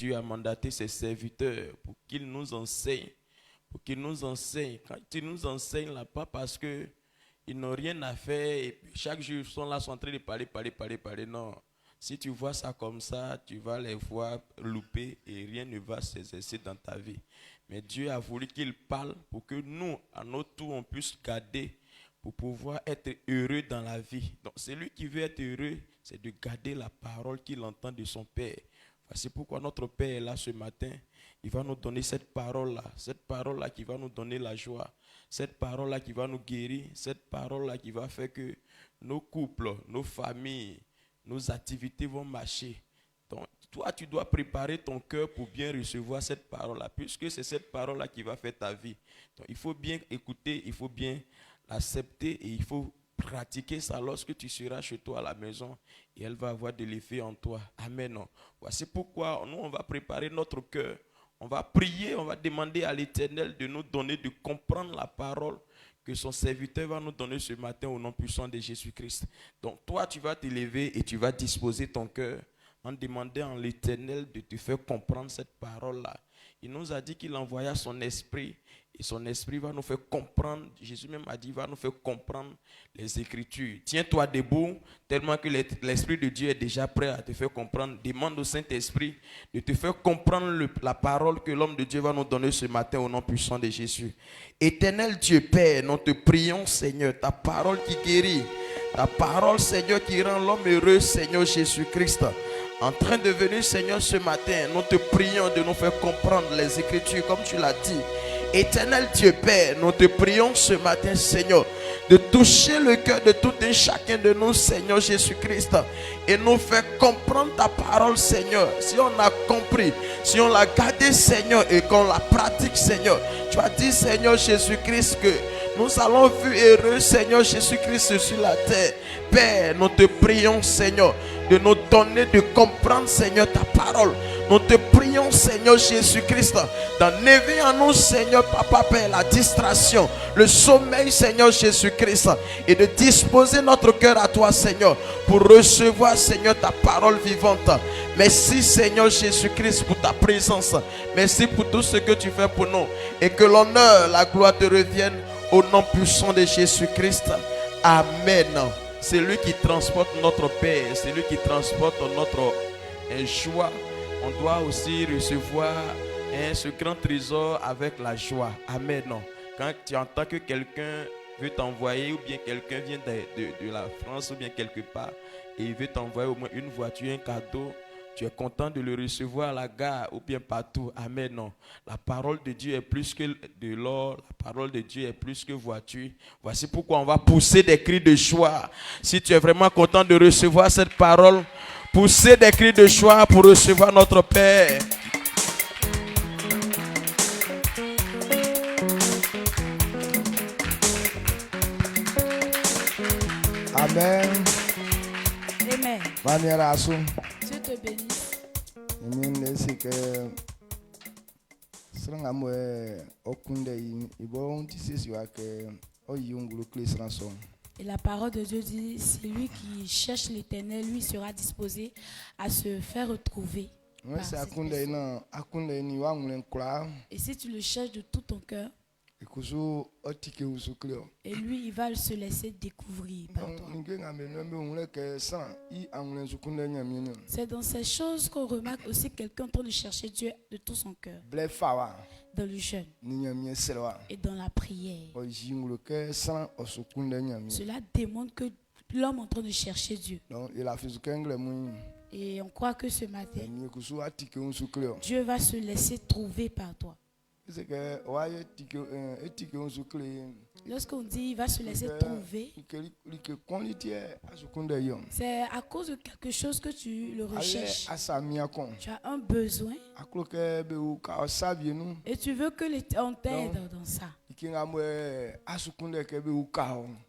Dieu a mandaté ses serviteurs pour qu'ils nous enseignent. Pour qu'ils nous enseignent. Quand ils nous enseignent là, pas parce que ils n'ont rien à faire et puis chaque jour ils sont là, sont en train de parler. Non. Si tu vois ça comme ça, tu vas les voir louper et rien ne va s'exercer dans ta vie. Mais Dieu a voulu qu'il parle pour que nous, à notre tour, on puisse garder pour pouvoir être heureux dans la vie. Donc celui qui veut être heureux, c'est de garder la parole qu'il entend de son Père. C'est pourquoi notre Père est là ce matin. Il va nous donner cette parole-là qui va nous donner la joie, cette parole-là qui va nous guérir, cette parole-là qui va faire que nos couples, nos familles, nos activités vont marcher. Donc, toi, tu dois préparer ton cœur pour bien recevoir cette parole-là, puisque c'est cette parole-là qui va faire ta vie. Donc, il faut bien écouter, il faut bien l'accepter et il faut pratiquer ça lorsque tu seras chez toi à la maison et elle va avoir de l'effet en toi. Amen. Voici pourquoi nous, on va préparer notre cœur. On va prier, on va demander à l'Éternel de nous donner, de comprendre la parole que son serviteur va nous donner ce matin au nom puissant de Jésus-Christ. Donc toi, tu vas t'élever et tu vas disposer ton cœur en demandant à l'Éternel de te faire comprendre cette parole-là. Il nous a dit qu'il envoya son esprit et son esprit va nous faire comprendre. Jésus même a dit, il va nous faire comprendre les Écritures. Tiens-toi debout, tellement que l'Esprit de Dieu est déjà prêt à te faire comprendre. Demande au Saint-Esprit de te faire comprendre la parole que l'homme de Dieu va nous donner ce matin au nom puissant de Jésus. Éternel Dieu Père, nous te prions Seigneur, ta parole qui guérit, ta parole Seigneur qui rend l'homme heureux Seigneur Jésus-Christ. En train de venir Seigneur ce matin, nous te prions de nous faire comprendre les Écritures comme tu l'as dit. Éternel Dieu Père, nous te prions ce matin Seigneur de toucher le cœur de tout un chacun de nous Seigneur Jésus-Christ et nous faire comprendre ta parole Seigneur. Si on a compris, si on l'a gardé Seigneur et qu'on la pratique Seigneur, tu as dit Seigneur Jésus-Christ que nous allons vivre heureux Seigneur Jésus-Christ sur la terre. Père, nous te prions Seigneur de nous donner de comprendre Seigneur ta parole. Nous te prions Seigneur Jésus-Christ d'enlever en nous Seigneur Papa Père la distraction, le sommeil Seigneur Jésus-Christ et de disposer notre cœur à toi Seigneur pour recevoir Seigneur ta parole vivante. Merci Seigneur Jésus-Christ pour ta présence. Merci pour tout ce que tu fais pour nous et que l'honneur, la gloire te revienne au nom puissant de Jésus-Christ. Amen. C'est lui qui transporte notre paix, c'est lui qui transporte notre joie. On doit aussi recevoir ce grand trésor avec la joie. Amen. Quand tu entends que quelqu'un veut t'envoyer ou bien quelqu'un vient de la France ou bien quelque part et il veut t'envoyer au moins une voiture, un cadeau, tu es content de le recevoir à la gare ou bien partout. Amen. La parole de Dieu est plus que de l'or. La parole de Dieu est plus que voiture. Voici pourquoi on va pousser des cris de joie. Si tu es vraiment content de recevoir cette parole, poussez des cris de joie pour recevoir notre Père. Amen. Amen. Dieu te bénisse. Amen. C'est que et la parole de Dieu dit, celui qui cherche l'Éternel, lui sera disposé à se faire retrouver. Et si tu le cherches de tout ton cœur, et lui, il va se laisser découvrir par toi. C'est dans ces choses qu'on remarque aussi quelqu'un en train de chercher Dieu de tout son cœur. Dans le jeûne et dans la prière. Cela démontre que l'homme est en train de chercher Dieu. Et on croit que ce matin, Dieu va se laisser trouver par toi. Lorsqu'on dit il va se laisser trouver, c'est à cause de quelque chose que tu le recherches. Tu as un besoin et tu veux que l'on t'aide dans ça.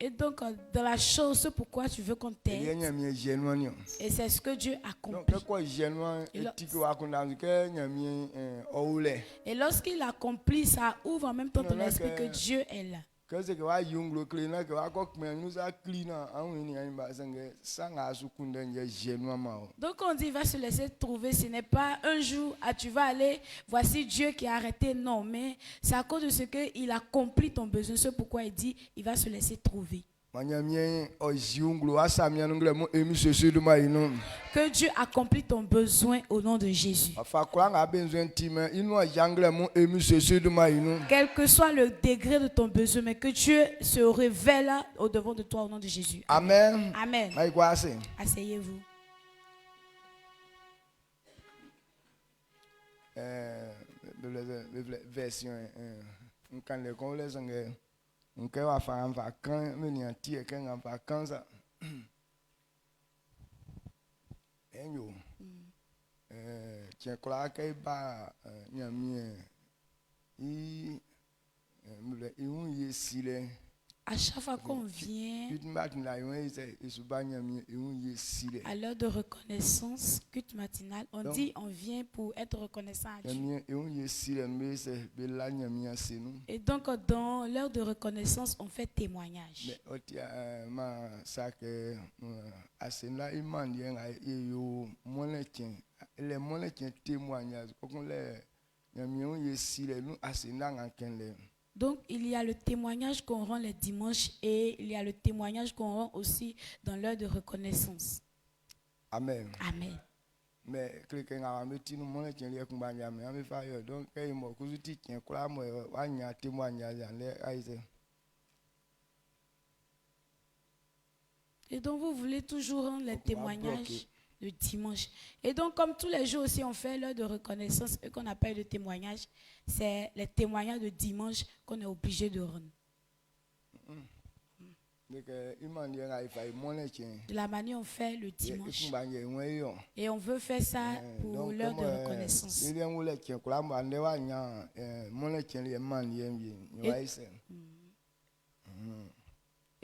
Et donc dans la chose pourquoi tu veux qu'on t'aide, et c'est ce que Dieu accomplit. Et lorsqu'il accomplit, ça ouvre en même temps ton esprit que Dieu est là. Donc on dit il va se laisser trouver. Ce n'est pas un jour tu vas aller, voici Dieu qui a arrêté. Non, mais c'est à cause de ce qu'il accomplit ton besoin. C'est pourquoi il dit il va se laisser trouver. Que Dieu accomplit ton besoin au nom de Jésus. Quel que soit le degré de ton besoin, mais que Dieu se révèle au devant de toi au nom de Jésus. Amen. Amen. Asseyez-vous. Version on va faire en vacances, mais on tire en vacances. Tiens, quoi qu'il ba nyamie, à chaque fois qu'on vient à l'heure de reconnaissance, culte matinale, on dit on vient pour être reconnaissant à Dieu. Et donc dans l'heure de reconnaissance, on fait témoignage. Donc, il y a le témoignage qu'on rend les dimanches et il y a le témoignage qu'on rend aussi dans l'heure de reconnaissance. Amen. Amen. Mais et donc, vous voulez toujours rendre les témoignages le dimanche. Et donc, comme tous les jours aussi, on fait l'heure de reconnaissance et qu'on appelle le témoignage, c'est les témoignages de dimanche qu'on est obligé de rendre. De la manière on fait le dimanche. Et on veut faire ça pour l'heure de reconnaissance.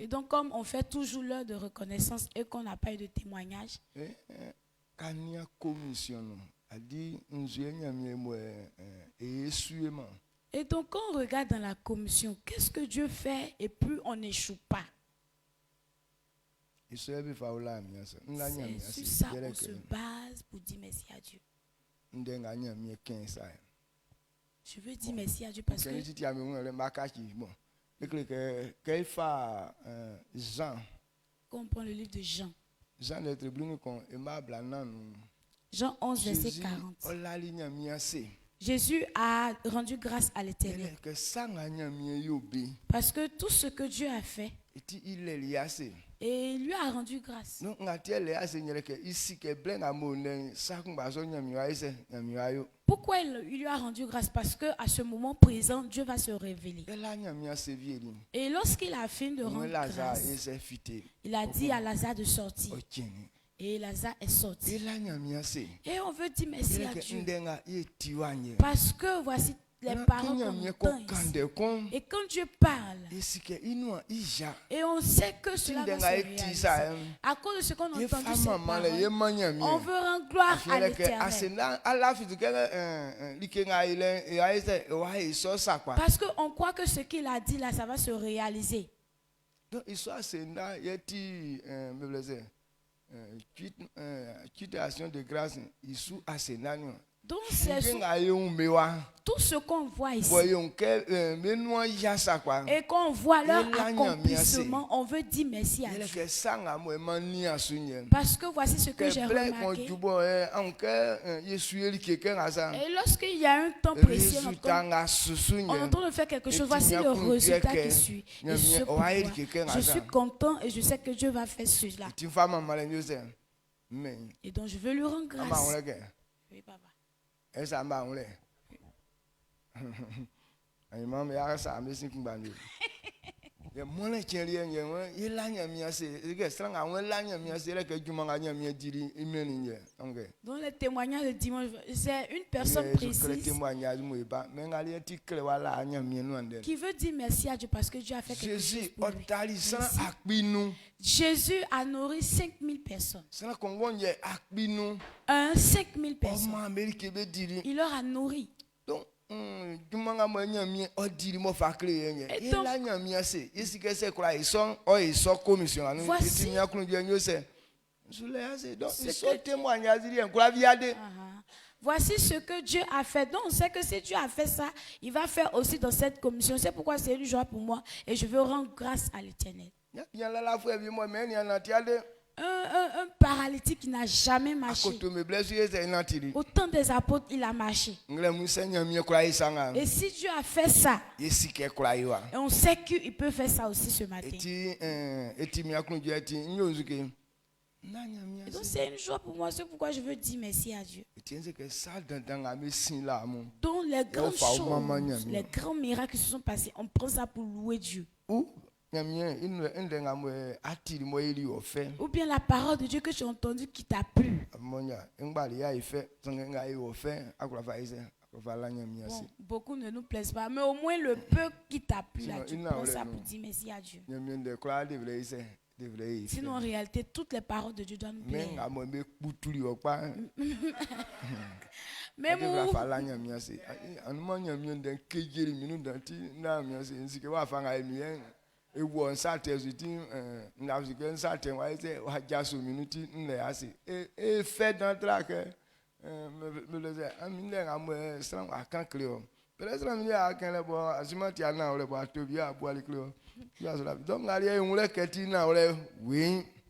Et donc, comme on fait toujours l'heure de reconnaissance et qu'on n'a pas eu de témoignage, et donc quand on regarde dans la commission, qu'est-ce que Dieu fait et puis on n'échoue pas. C'est sur ça qu'on se base pour dire merci à Dieu. Je veux dire merci à Dieu parce que Jean. Quand on prend le livre de Jean. Jean 11, verset 40. Jésus a rendu grâce à l'Éternel. Parce que tout ce que Dieu a fait, et il lui a rendu grâce. Pourquoi il lui a rendu grâce? Parce qu'à ce moment présent, Dieu va se révéler. Et lorsqu'il a fini de rendre grâce, il a dit à Lazare de sortir. Et Lazare est sorti. Et on veut dire merci à Dieu. Parce que voici les paroles qu'on entend ici. Et quand Dieu parle, et on sait que cela va se réaliser, à cause de ce qu'on a entendu ces paroles, on veut rendre gloire à l'Éternel. Parce qu'on croit que ce qu'il a dit là, ça va se réaliser. Donc, de grâce, donc c'est tout ce qu'on voit ici. Et qu'on voit leur accomplissement, on veut dire merci à Dieu. Parce que voici ce que j'ai remarqué. Et lorsqu'il y a un temps précis, on est en train de faire quelque chose. Voici le résultat qui suit. Et ce pourquoi je suis content et je sais que Dieu va faire cela. Et donc je veux lui rendre grâce. Oui, papa. Dans le témoignage de dimanche, c'est une personne précise qui veut dire merci à Dieu parce que Dieu a fait quelque chose pour lui. Jésus a nourri 5000 personnes. 5000 personnes. Il leur a nourri. Voici ce que Dieu a fait. Donc, on sait que si Dieu a fait ça, il va faire aussi dans cette commission. C'est pourquoi c'est une joie pour moi et je veux rendre grâce à l'Éternel. Un paralytique qui n'a jamais marché. Autant des apôtres, il a marché. Et si Dieu a fait ça, et on sait qu'il peut faire ça aussi ce matin. Et donc c'est une joie pour moi, c'est pourquoi je veux dire merci à Dieu. Donc les grandes choses, les grands miracles qui se sont passés, on prend ça pour louer Dieu. Ou bien la parole de Dieu que tu as entendue qui t'a plu. Bon, beaucoup ne nous plaisent pas, mais au moins le peu qui t'a plu, là, tu prends ça pour dire merci à Dieu. Sinon, en réalité, toutes les paroles de Dieu doivent nous plaire.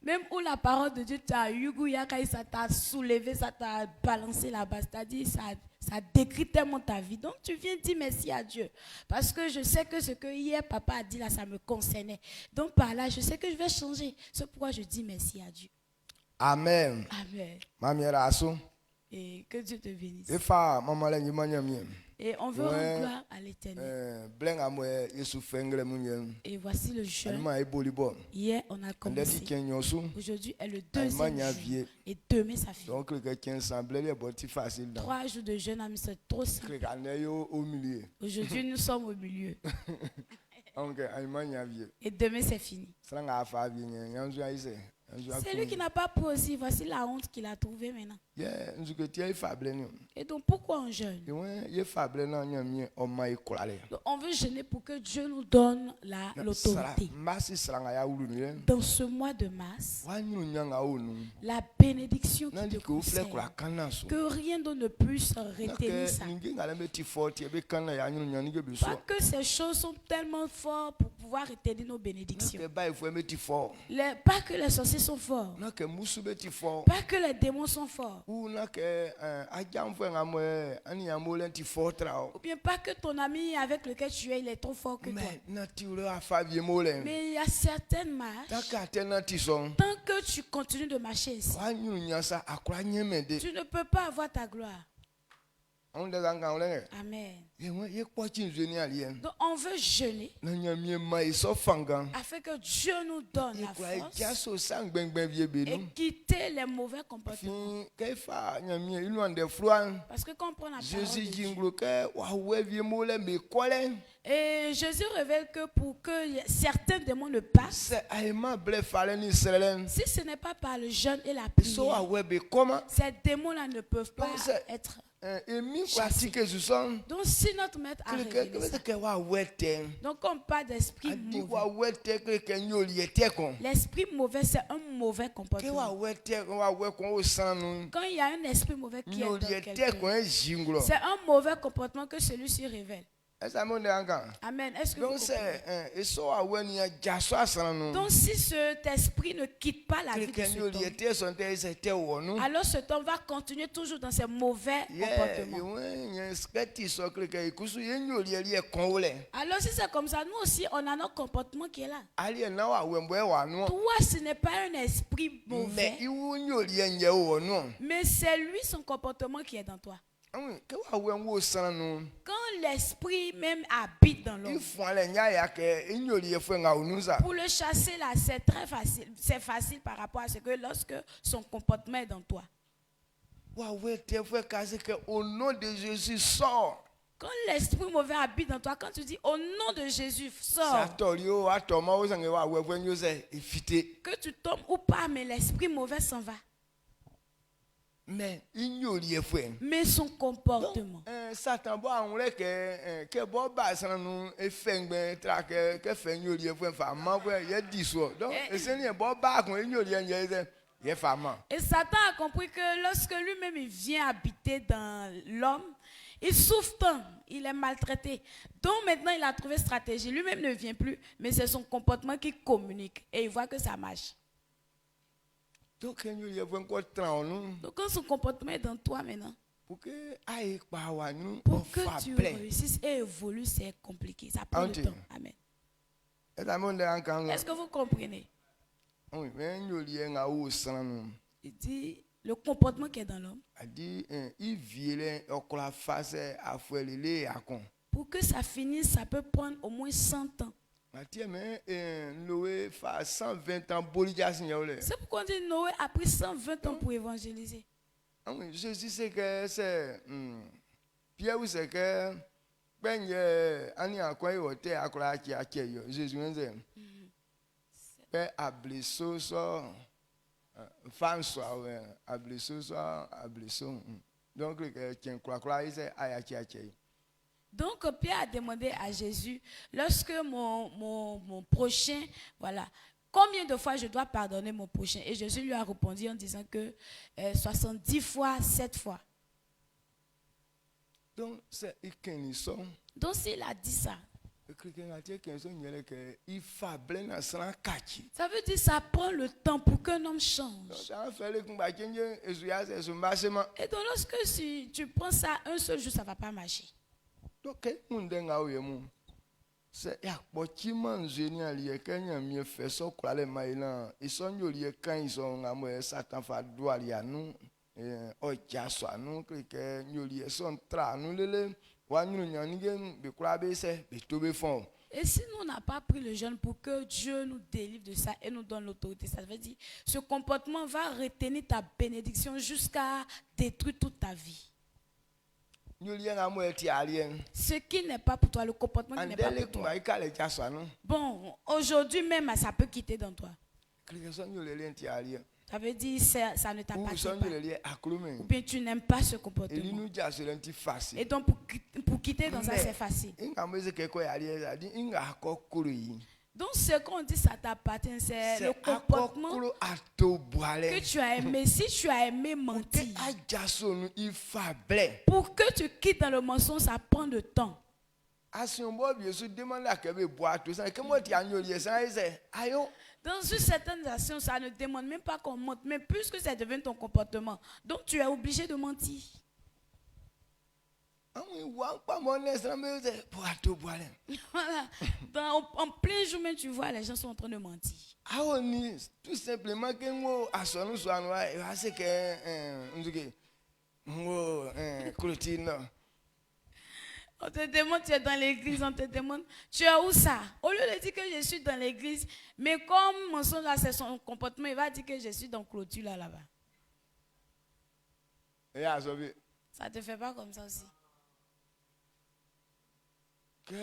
Même où la parole de Dieu t'a ça t'a soulevé, ça t'a balancé là-bas, c'est-à-dire ça décrit tellement ta vie. Donc tu viens dire merci à Dieu. Parce que je sais que ce que hier papa a dit là, ça me concernait. Donc par là, je sais que je vais changer. C'est pourquoi je dis merci à Dieu. Amen. Amen. Et que Dieu te bénisse. Et on veut rendre gloire à l'Éternel. Et voici le jeûne. Hier, on a commencé. Aujourd'hui est le 2e jour. Et demain, ça finit. Donc, 3 jours de jeûne, c'est trop simple. Aujourd'hui, nous sommes au milieu. Et demain, c'est fini. C'est lui qui n'a pas pris aussi. Voici la honte qu'il a trouvée maintenant. Et donc pourquoi on jeûne? Donc, on veut jeûner pour que Dieu nous donne l'autorité. Dans ce mois de mars, la bénédiction qui te concerne, que rien d'autre ne puisse retenir ça. Pas que ces choses sont tellement fortes pour pouvoir retenir nos bénédictions. Pas que les sorciers sont forts. Pas que les démons sont forts. Ou bien pas que ton ami avec lequel tu es, il est trop fort que toi. Mais il y a certaines marches. Tant que tu continues de marcher ici, tu ne peux pas avoir ta gloire. Amen. Donc on veut jeûner afin que Dieu nous donne la force et quitter les mauvais comportements. Parce que quand on prend la parole de Dieu, et Jésus révèle que pour que certains démons ne passent, si ce n'est pas par le jeûne et la prière, ces démons-là ne peuvent pas être. Donc si notre maître a révélé ça, donc on parle d'esprit mauvais. L'esprit mauvais, c'est un mauvais comportement. Quand il y a un esprit mauvais qui est dans quelqu'un, c'est un mauvais comportement que celui-ci révèle. Amen. Est-ce que vous comprenez? Donc si cet esprit ne quitte pas la vie de cet homme, alors cet homme va continuer toujours dans ses mauvais comportements. Alors si c'est comme ça, nous aussi on a notre comportement qui est là. Toi, ce n'est pas un esprit mauvais, mais c'est lui son comportement qui est dans toi. Quand l'esprit même habite dans l'homme, pour le chasser là, c'est très facile. C'est facile par rapport à ce que lorsque son comportement est dans toi. Au nom de Jésus, sors. Quand l'esprit mauvais habite dans toi, quand tu dis au nom de Jésus, sors. Que tu tombes ou pas, mais l'esprit mauvais s'en va. Mais son comportement. Satan Et Satan a compris que lorsque lui-même il vient habiter dans l'homme, il souffre tant, il est maltraité. Donc maintenant il a trouvé stratégie. Lui-même ne vient plus, mais c'est son comportement qui communique. Et il voit que ça marche. Donc quand son comportement est dans toi maintenant, pour que tu réussisses et évolues, c'est compliqué. Ça prend du temps. Amen. Est-ce que vous comprenez? Il dit le comportement qui est dans l'homme. Pour que ça finisse, ça peut prendre au moins 100 ans. C'est pourquoi on dit Noé a pris 120 ans pour évangéliser. Jésus sait que c'est Pierre, c'est que Jésus donc Pierre a demandé à Jésus, lorsque mon prochain, voilà, combien de fois je dois pardonner mon prochain? Et Jésus lui a répondu en disant que 70 fois, 7 fois. Donc s'il a dit ça, ça veut dire que ça prend le temps pour qu'un homme change. Et donc lorsque tu prends ça un seul jour, ça ne va pas marcher. Et si nous n'avons pas pris le jeûne pour que Dieu nous délivre de ça et nous donne l'autorité, ça veut dire que ce comportement va retenir ta bénédiction jusqu'à détruire toute ta vie. Ce qui n'est pas pour toi, le comportement qui n'est pas pour toi. Bon, aujourd'hui même, ça peut quitter dans toi. Ça veut dire que ça ne t'appartient pas. Ou bien tu n'aimes pas ce comportement. Et donc pour quitter dans ça, c'est facile. Donc ce qu'on dit, ça t'appartient, c'est le comportement que tu as aimé. Si tu as aimé mentir, pour que tu quittes dans le mensonge, ça prend du temps. Dans une certaine action, ça ne demande même pas qu'on mente, mais puisque ça devient ton comportement, donc tu es obligé de mentir. Voilà. En plein jour, même tu vois, les gens sont en train de mentir. Tout simplement que on te demande, tu es dans l'église, on te demande, tu es où ça? Au lieu de dire que je suis dans l'église, mais comme mon son là, c'est son comportement, il va dire que je suis dans clôture là-bas. Ça ne te fait pas comme ça aussi? Et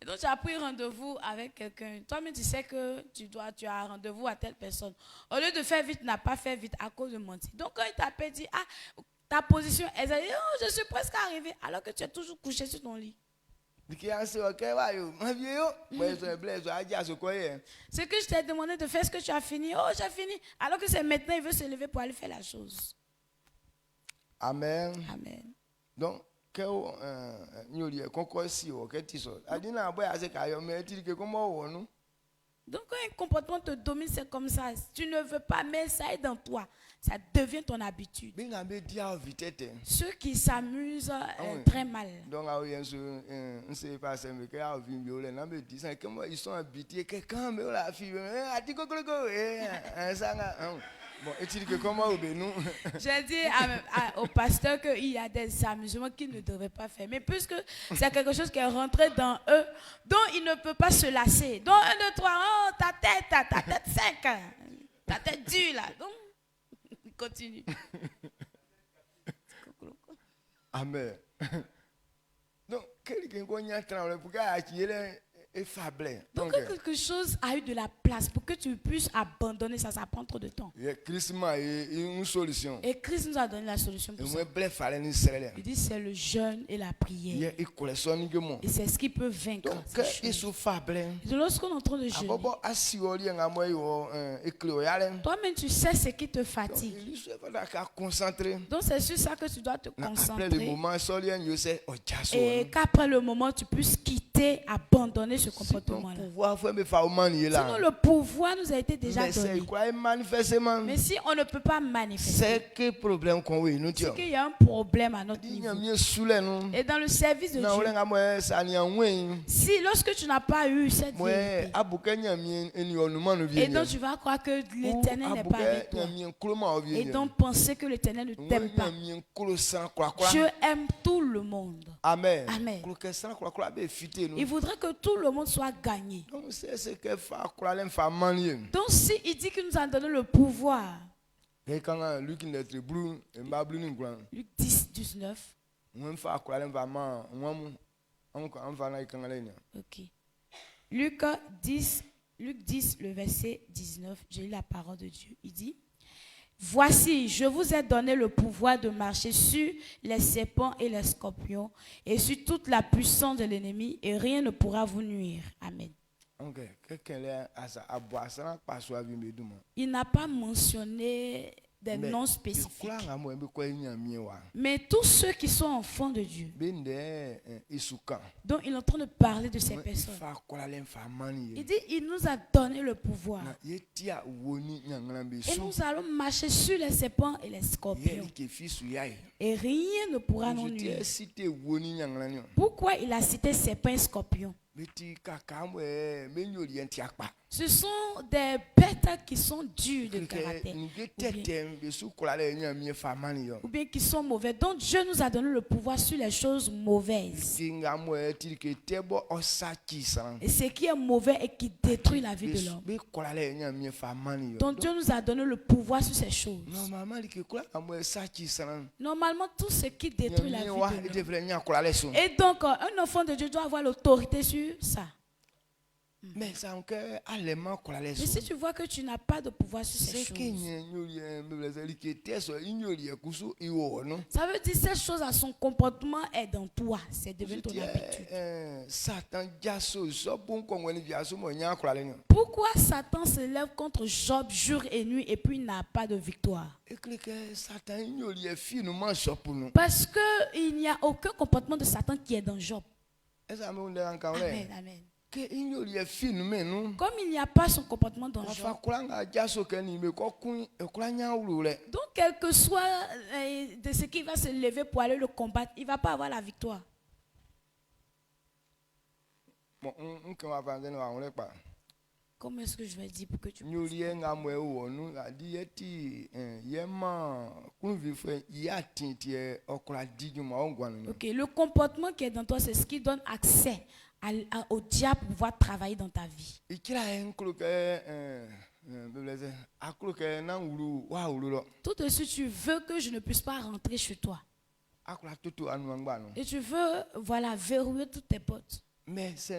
donc tu as pris rendez-vous avec quelqu'un. Toi-même tu sais que tu as rendez-vous à telle personne. Au lieu de faire vite, tu n'as pas fait vite à cause de mentir. Donc quand il t'appelle, dit ta position, elle a dit je suis presque arrivé, alors que tu es toujours couché sur ton lit. Ce que je t'ai demandé de faire, est-ce que tu as fini? Oh, j'ai fini. Alors que c'est maintenant, il veut se lever pour aller faire la chose. Amen. Amen. Donc, donc quand un comportement te domine, c'est comme ça. Tu ne veux pas, mais ça est dans toi. Ça devient ton habitude. Ceux qui s'amusent très mal. Donc, ils sont habitués. J'ai dit au pasteur qu'il y a des amusements qu'ils ne devraient pas faire. Mais puisque c'est quelque chose qui est rentré dans eux, dont ils ne peuvent pas se lasser. Donc 1, 2, 3, oh, ta tête 5. Ta tête dure là. Donc, il continue. Amen. Donc, quelqu'un qui a travaillé pour est faible. Donc quelque chose a eu de la place pour que tu puisses abandonner ça, ça prend trop de temps. Christ a une solution. Et Christ nous a donné la solution pour ça. Il dit c'est le jeûne et la prière. Et c'est ce qui peut vaincre ces choses. Donc lorsqu'on est en train de jeûner, toi-même tu sais ce qui te fatigue. Donc c'est sur ça que tu dois te concentrer. Et qu'après le moment tu puisses quitter, abandonner ce comportement-là. Sinon le pouvoir nous a été déjà donné. Mais si on ne peut pas manifester, c'est qu'il y a un problème à notre niveau. Et dans le service de Dieu, si lorsque tu n'as pas eu cette vérité, et donc tu vas croire que l'Éternel n'est pas avec toi, et donc penser que l'Éternel ne t'aime pas. Dieu aime tout le monde. Amen. Amen. Il voudrait que tout le monde soit gagné. Donc si il dit qu'il nous a donné le pouvoir, Luc 10, 19. Ok. Luc 10, le verset 19, j'ai lu la parole de Dieu. Il dit: voici, je vous ai donné le pouvoir de marcher sur les serpents et les scorpions et sur toute la puissance de l'ennemi, et rien ne pourra vous nuire. Amen. Il n'a pas mentionné des noms spécifiques. Mais tous ceux qui sont enfants de Dieu, donc il est en train de parler de ces personnes. Il dit, il nous a donné le pouvoir. Et nous allons marcher sur les serpents et les scorpions. Et rien ne pourra nous nuire. Pourquoi il a cité serpents et scorpions? Ce sont des bêtes qui sont dures de caractère, ou bien qui sont mauvais. Donc Dieu nous a donné le pouvoir sur les choses mauvaises. Et ce qui est mauvais et qui détruit la vie de l'homme. Donc Dieu nous a donné le pouvoir sur ces choses. Normalement, tout ce qui détruit la vie de l'homme. Et donc, un enfant de Dieu doit avoir l'autorité sur ça. Mais si tu vois que tu n'as pas de pouvoir sur ces choses, ça veut dire que ces choses à son comportement est dans toi, c'est devenu ton habitude. Pourquoi Satan se lève contre Job jour et nuit et puis n'a pas de victoire? Parce qu'il n'y a aucun comportement de Satan qui est dans Job. Amen, amen. Comme il n'y a pas son comportement dans Job. Donc quel que soit de ce qui va se lever pour aller le combattre, il ne va pas avoir la victoire. Comment est-ce que je vais dire pour que tu puisses? Ok, le comportement qui est dans toi, c'est ce qui donne accès au diable pour pouvoir travailler dans ta vie. Tout de suite, tu veux que je ne puisse pas rentrer chez toi. Et tu veux, voilà, verrouiller toutes tes portes. Mais si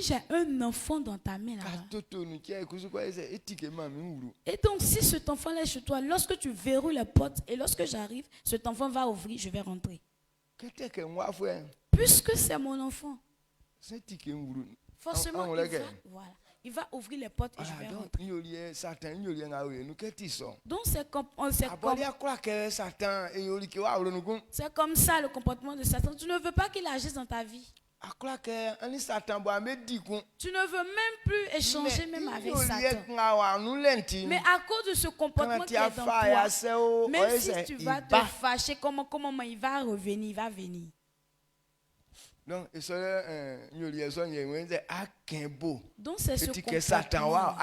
j'ai un enfant dans ta main là-bas, et donc si cet enfant est chez toi, lorsque tu verrouilles la porte et lorsque j'arrive, cet enfant va ouvrir, je vais rentrer. Puisque c'est mon enfant, forcément il va ouvrir les portes et je vais rentrer. Donc c'est comme ça le comportement de Satan. Tu ne veux pas qu'il agisse dans ta vie. Tu ne veux même plus échanger même avec Satan. Mais à cause de ce comportement qui est dans toi, même si tu vas te fâcher, comment il va revenir, il va venir. Donc c'est ce comportement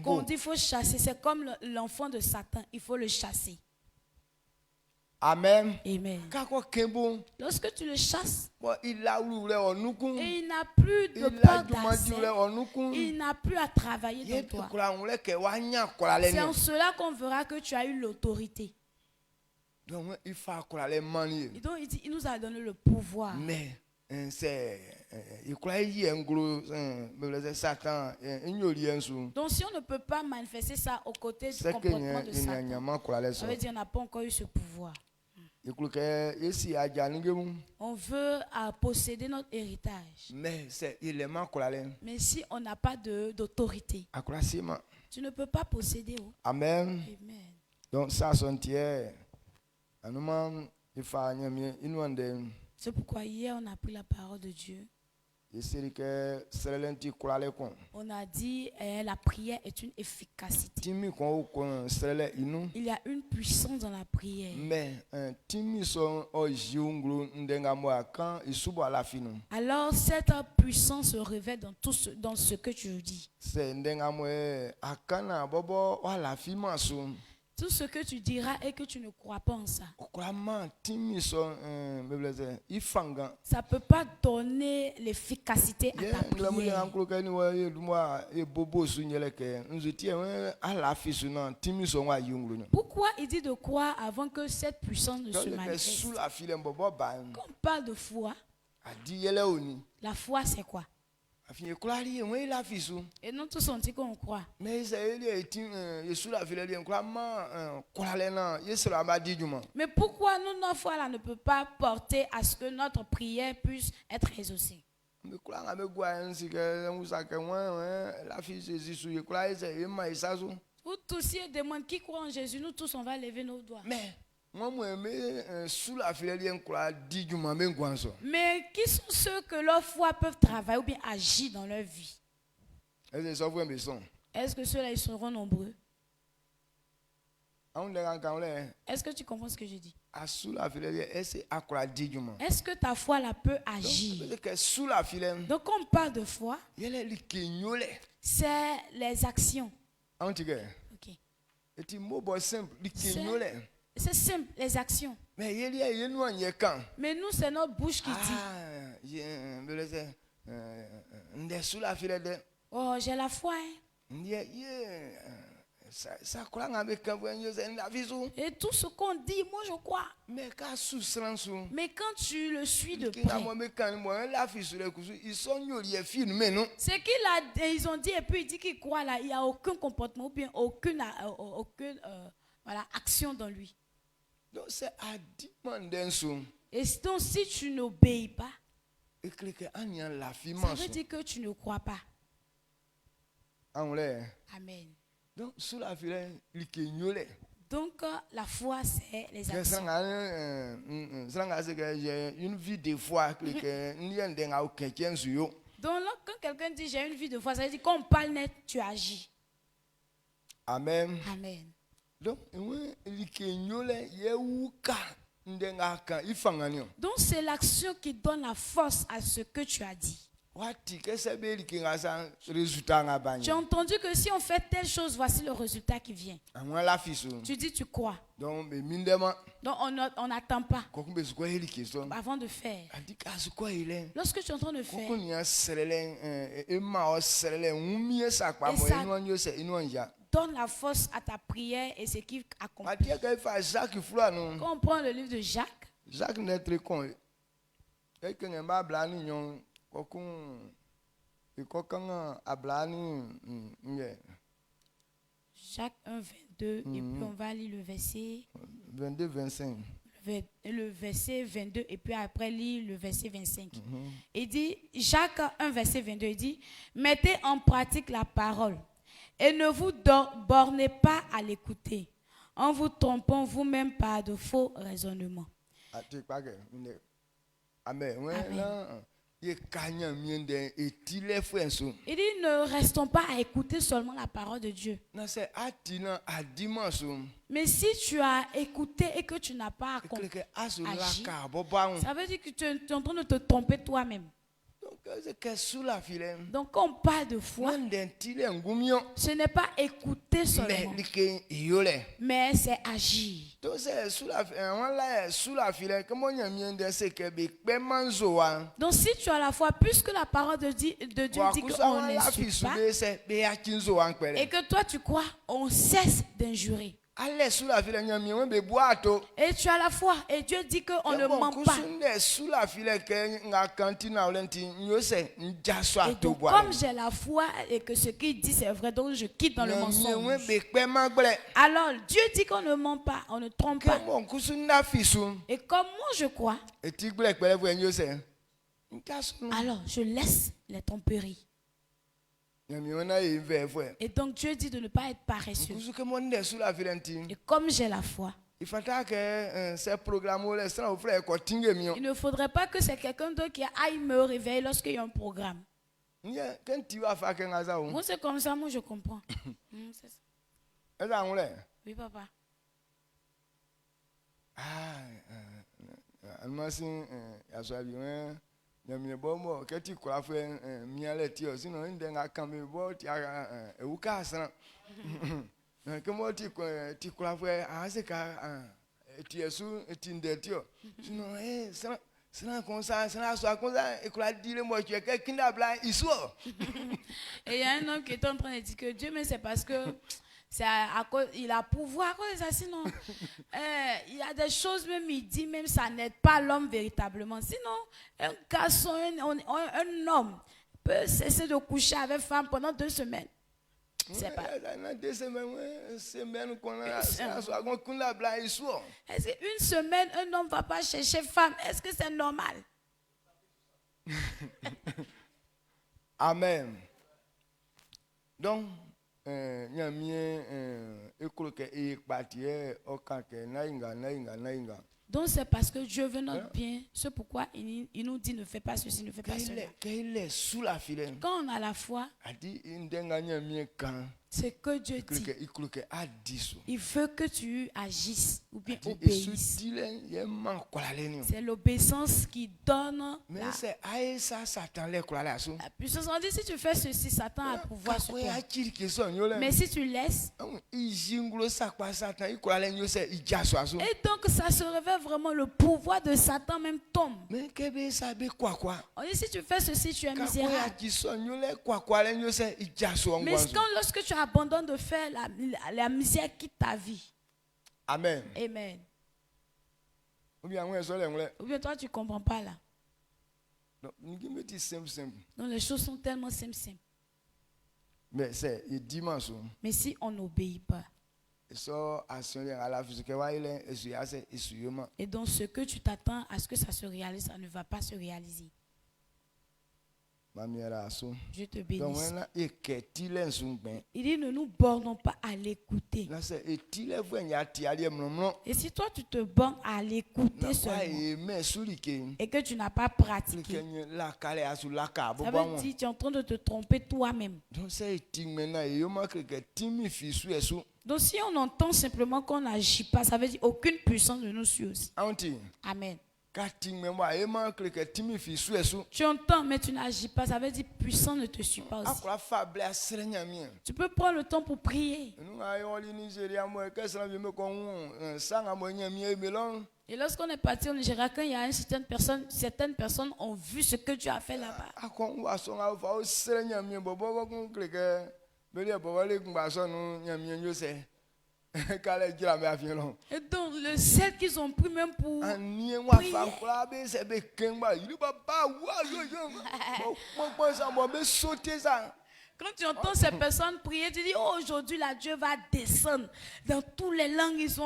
qu'on dit qu'il faut chasser. C'est comme l'enfant de Satan, il faut le chasser. Amen. Amen. Lorsque tu le chasses, et il n'a plus de porte d'accès, il n'a plus à travailler dans toi. C'est en cela qu'on verra que tu as eu l'autorité. Donc il faut aller manier. Et donc il nous a donné le pouvoir. Mais c'est il croit y a un gros Satan. Donc si on ne peut pas manifester ça aux côtés du comportement de Satan, ça veut dire qu'on n'a pas encore eu ce pouvoir. On veut posséder notre héritage. Mais si on n'a pas d'autorité, tu ne peux pas posséder. Amen. Amen. Donc ça c'est pourquoi hier on a pris la parole de Dieu. On a dit la prière est une efficacité. Il y a une puissance dans la prière. Alors cette puissance se révèle dans ce que tu dis. Tout ce que tu diras et que tu ne crois pas en ça. Ça ne peut pas donner l'efficacité à ta prière. Pourquoi il dit de croire avant que cette puissance ne se manifeste? Quand on parle de foi, la foi c'est quoi? Et nous tous on dit qu'on croit. Mais pourquoi notre foi là ne peut pas porter à ce que notre prière puisse être exaucée? Vous tous et demandez qui croit en Jésus, nous tous on va lever nos doigts. Mais qui sont ceux que leur foi peuvent travailler ou bien agir dans leur vie? Est-ce que ceux-là ils seront nombreux? Est-ce que tu comprends ce que je dis? Est-ce que ta foi là peut agir? Donc quand on parle de foi, c'est les actions. Okay. C'est simple, les actions. Mais nous, c'est notre bouche qui dit. Oh, j'ai la foi. Et tout ce qu'on dit, moi je crois. Mais quand tu le suis de près, c'est qu'ils ont dit et puis il dit qu'il croit là, il n'y a aucun comportement ou bien aucune action dans lui. Et donc si tu n'obéis pas, ça veut dire que tu ne crois pas. Amen. Donc la foi c'est les actions. Une vie de foi. Donc là, quand quelqu'un dit j'ai une vie de foi, ça veut dire quand on parle net, tu agis. Amen. Amen. Donc c'est l'action qui donne la force à ce que tu as dit. Tu as entendu que si on fait telle chose, voici le résultat qui vient. Tu dis tu crois. Donc on n'attend pas avant de faire. Lorsque tu es en train de faire, donne la force à ta prière et ce qui accomplit. Quand on prend le livre de Jacques, n'est très con. Jacques 1, 22, et puis on va lire le verset 22, 25. Le verset 22 et puis après lire le verset 25. Il dit, Jacques 1, verset 22, il dit, mettez en pratique la parole et ne vous bornez pas à l'écouter, en vous trompant vous-même par de faux raisonnements. Amen. Il dit, ne restons pas à écouter seulement la parole de Dieu. Mais si tu as écouté et que tu n'as pas agi, ça veut dire que tu es en train de te tromper toi-même. Donc quand on parle de foi, ce n'est pas écouter seulement, mais c'est agir. Donc si tu as la foi, puisque la parole de Dieu dit qu'on n'insulte pas, et que toi tu crois, on cesse d'injurer. Et tu as la foi. Et Dieu dit qu'on ne ment pas. Et donc, comme j'ai la foi et que ce qu'il dit c'est vrai, donc je quitte dans le mensonge. Alors, Dieu dit qu'on ne ment pas, on ne trompe pas. Et comme moi je crois, alors je laisse les tromperies. Et donc Dieu dit de ne pas être paresseux. Et comme j'ai la foi, il ne faudrait pas que c'est quelqu'un d'autre qui aille me réveiller lorsqu'il y a un programme. Moi c'est comme ça, moi je comprends. C'est ça. Oui papa. Et il y a un homme qui est en train de dire que Dieu, mais c'est parce que c'est à cause, il a pouvoir à cause de ça, sinon il y a des choses même il dit même ça n'aide pas l'homme véritablement. Sinon un garçon, un homme peut cesser de coucher avec femme pendant 2 semaines. C'est pas. Est-ce qu'une semaine un homme va pas chercher femme? Est-ce que c'est normal? Amen. Donc donc c'est parce que Dieu veut notre bien. C'est pourquoi il nous dit ne fais pas ceci, ne fais pas cela. Quand on a la foi, c'est que Dieu dit. Il veut que tu agisses ou bien obéisses. C'est l'obéissance qui donne la puissance. On dit si tu fais ceci, Satan a pouvoir sur toi. Mais si tu laisses, et donc ça se révèle vraiment, le pouvoir de Satan même tombe. On dit si tu fais ceci, tu es misérable. Mais lorsque tu abandonnes de faire la misère quitte ta vie. Amen. Amen. Ou bien toi tu ne comprends pas là. Donc les choses sont tellement simples. Mais c'est dimanche. Mais si on n'obéit pas. Et donc ce que tu t'attends à ce que ça se réalise, ça ne va pas se réaliser. Je te bénisse. Il dit ne nous bornons pas à l'écouter. Et si toi tu te bornes à l'écouter seulement et que tu n'as pas pratiqué, ça veut dire que tu es en train de te tromper toi-même. Donc si on entend simplement qu'on n'agit pas, ça veut dire aucune puissance ne nous suit aussi. Amen. Tu entends mais tu n'agis pas, ça veut dire puissant ne te suit pas aussi. Tu peux prendre le temps pour prier. Et lorsqu'on est parti au Nigeria, quand il y a certaines personnes ont vu ce que Dieu a fait là-bas. Et donc le sel qu'ils ont pris même pour prier. Quand tu entends ces personnes prier, tu dis oh, aujourd'hui là Dieu va descendre dans toutes les langues. Ils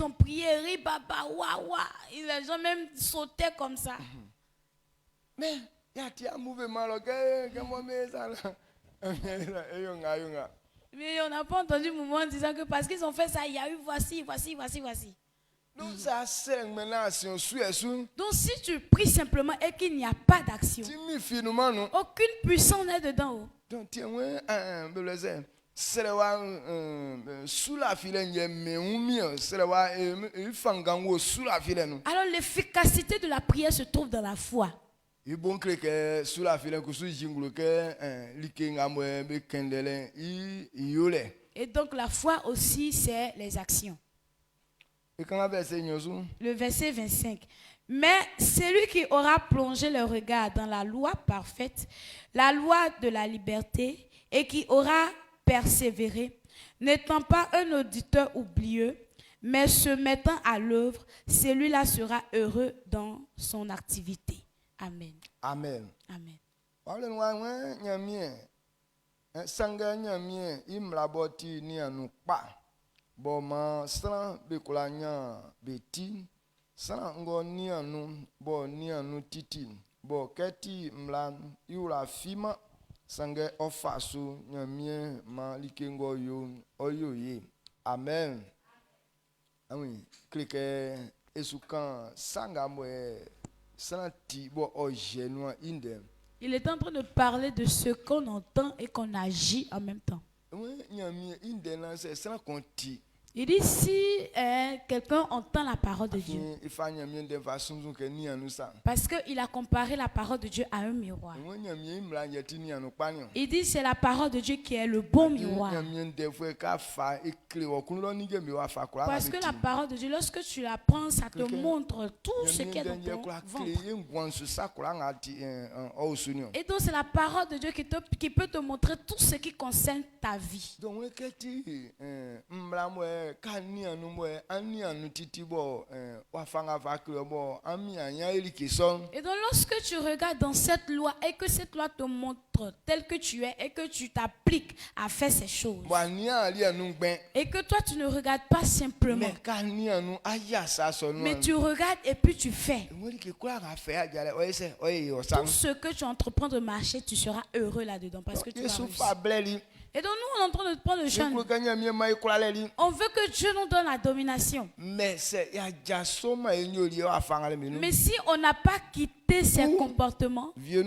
ont prié ribaba wawa. Les gens même sautaient comme ça. Mais il y a un mouvement mais on n'a pas entendu le moment disant que parce qu'ils ont fait ça, il y a eu voici. Donc si tu pries simplement et qu'il n'y a pas d'action, aucune puissance n'est dedans. Alors l'efficacité de la prière se trouve dans la foi. Et donc la foi aussi, c'est les actions. Le verset 25. Mais celui qui aura plongé le regard dans la loi parfaite, la loi de la liberté, et qui aura persévéré, N'étant pas un auditeur oublieux, mais se mettant à l'œuvre, celui-là sera heureux dans son activité. Amen. Amen. Amen. Bo keti mla yura fima sange ofasu nyamie ma likengo yo oyoye. Amen. Amen. Klike esukan sanga mwe santi bo ojenwa inde. Il est en train de parler de ce qu'on entend et qu'on agit en même temps. Il dit si quelqu'un entend la parole de Dieu, parce qu'il a comparé la parole de Dieu à un miroir. Il dit c'est la parole de Dieu qui est le bon miroir. Parce que la parole de Dieu, lorsque tu la prends, ça te montre tout ce qui est dans ton ventre. Et donc c'est la parole de Dieu qui peut te montrer tout ce qui concerne ta vie. Et donc lorsque tu regardes dans cette loi et que cette loi te montre tel que tu es et que tu t'appliques à faire ces choses, et que toi tu ne regardes pas simplement, mais tu regardes et puis tu fais, tout ce que tu entreprends de marcher, tu seras heureux là-dedans parce que tu vas réussir. Et donc nous, on est en train de prendre le champ. On veut que Dieu nous donne la domination. Mais si on n'a pas quitté ces comportements, ou bien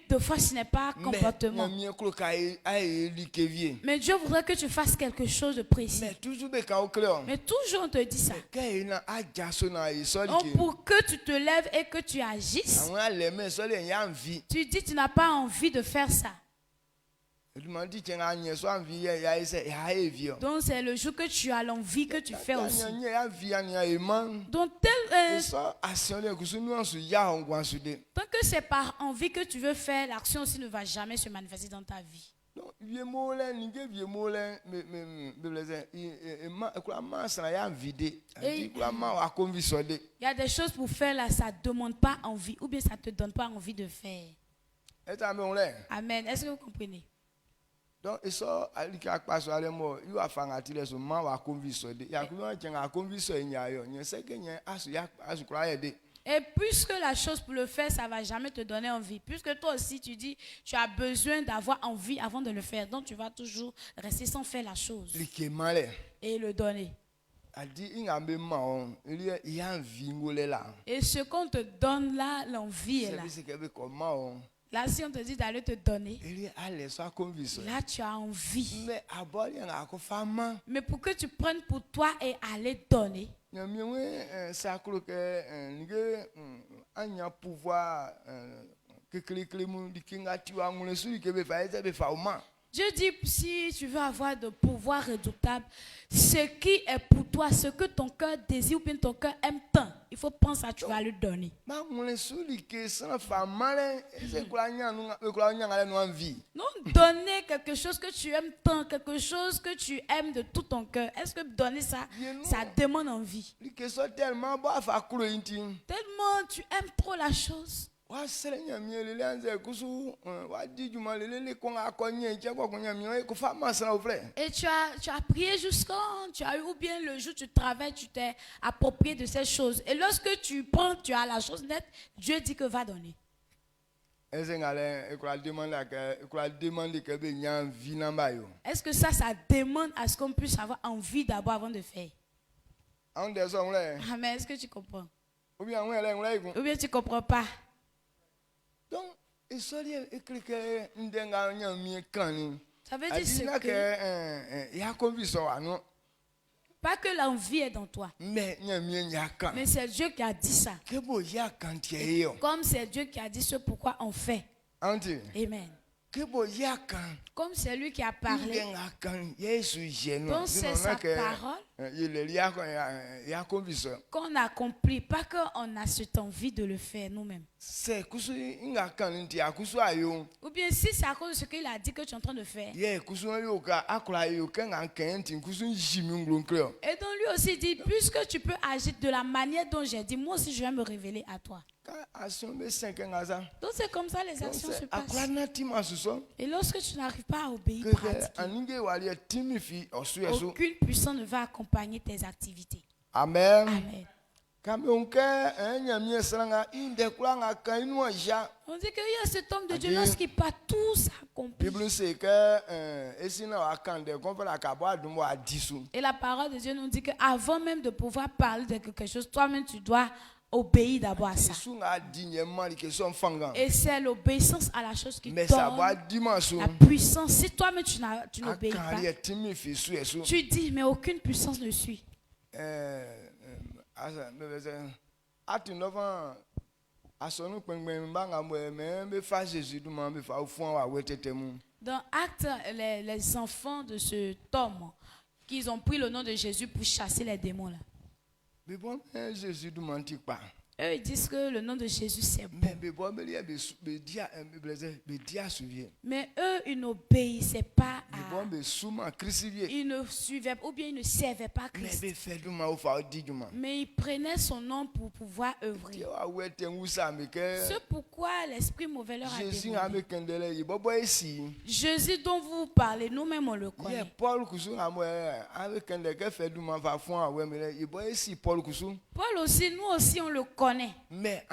de fois ce n'est pas un comportement, mais Dieu voudrait que tu fasses quelque chose de précis. Mais toujours on te dit ça. Donc pour que tu te lèves et que tu agisses, tu dis tu n'as pas envie de faire ça. Donc c'est le jour que tu as l'envie que tu fais aussi. Donc tant que c'est par envie que tu veux faire, l'action aussi ne va jamais se manifester dans ta vie. Il y a des choses pour faire là, ça ne demande pas envie ou bien ça ne te donne pas envie de faire. Amen. Est-ce que vous comprenez? Donc, et ça, et puisque la chose pour le faire, ça ne va jamais te donner envie. Puisque toi aussi, tu dis, tu as besoin d'avoir envie avant de le faire. Donc, tu vas toujours rester sans faire la chose. Et le donner. Et ce qu'on te donne là, l'envie est là. Là, si on te dit d'aller te donner, là, tu as envie. Mais pour que tu prennes pour toi et aller donner, Dieu dit, si tu veux avoir de pouvoir redoutable, ce qui est pour toi, ce que ton cœur désire ou bien ton cœur aime tant, il faut penser à tu vas le donner. Non, donner quelque chose que tu aimes tant, quelque chose que tu aimes de tout ton cœur. Est-ce que donner ça, ça demande envie? Tellement tu aimes trop la chose. Et tu as prié jusqu'à, tu as eu, ou bien le jour où tu travailles, tu t'es approprié de ces choses. Et lorsque tu prends, tu as la chose nette, Dieu dit que va donner. Est-ce que ça demande à ce qu'on puisse avoir envie d'abord avant de faire? Amen. Est-ce que tu comprends? Ou bien tu ne comprends pas? Donc, ça veut dire que pas que l'envie est dans toi, mais c'est Dieu qui a dit ça. Comme c'est Dieu qui a dit ce pourquoi on fait. Amen. Comme c'est lui qui a parlé. Donc c'est sa parole qu'on accomplit, pas qu'on a cette envie de le faire nous-mêmes. Ou bien si c'est à cause de ce qu'il a dit que tu es en train de faire. Et donc lui aussi dit, puisque tu peux agir de la manière dont j'ai dit, moi aussi je vais me révéler à toi. Donc c'est comme ça les actions se passent. Et lorsque tu n'arrives pas à obéir, aucune puissance ne va accompagner tes activités. Amen. Amen. On dit qu'il y a cet homme de Dieu, lorsqu'il part, tout s'accomplit. Et la parole de Dieu nous dit qu'avant même de pouvoir parler de quelque chose, toi-même tu dois obéir d'abord à ça. Et c'est l'obéissance à la chose qui donne la puissance. Si toi-même tu n'obéis pas, tu dis, mais aucune puissance ne suit. Dans Actes, les enfants de cet homme, qu'ils ont pris le nom de Jésus pour chasser les démons là. Eux, ils disent que le nom de Jésus c'est bon. Mais eux, ils n'obéissaient pas à... Ils ne suivaient ou bien ils ne servaient pas Christ. Mais ils prenaient son nom pour pouvoir œuvrer. C'est pourquoi l'esprit mauvais leur a demandé. Jésus dont vous parlez, nous-mêmes on le connaît. Paul aussi, nous aussi on le connaît. Mais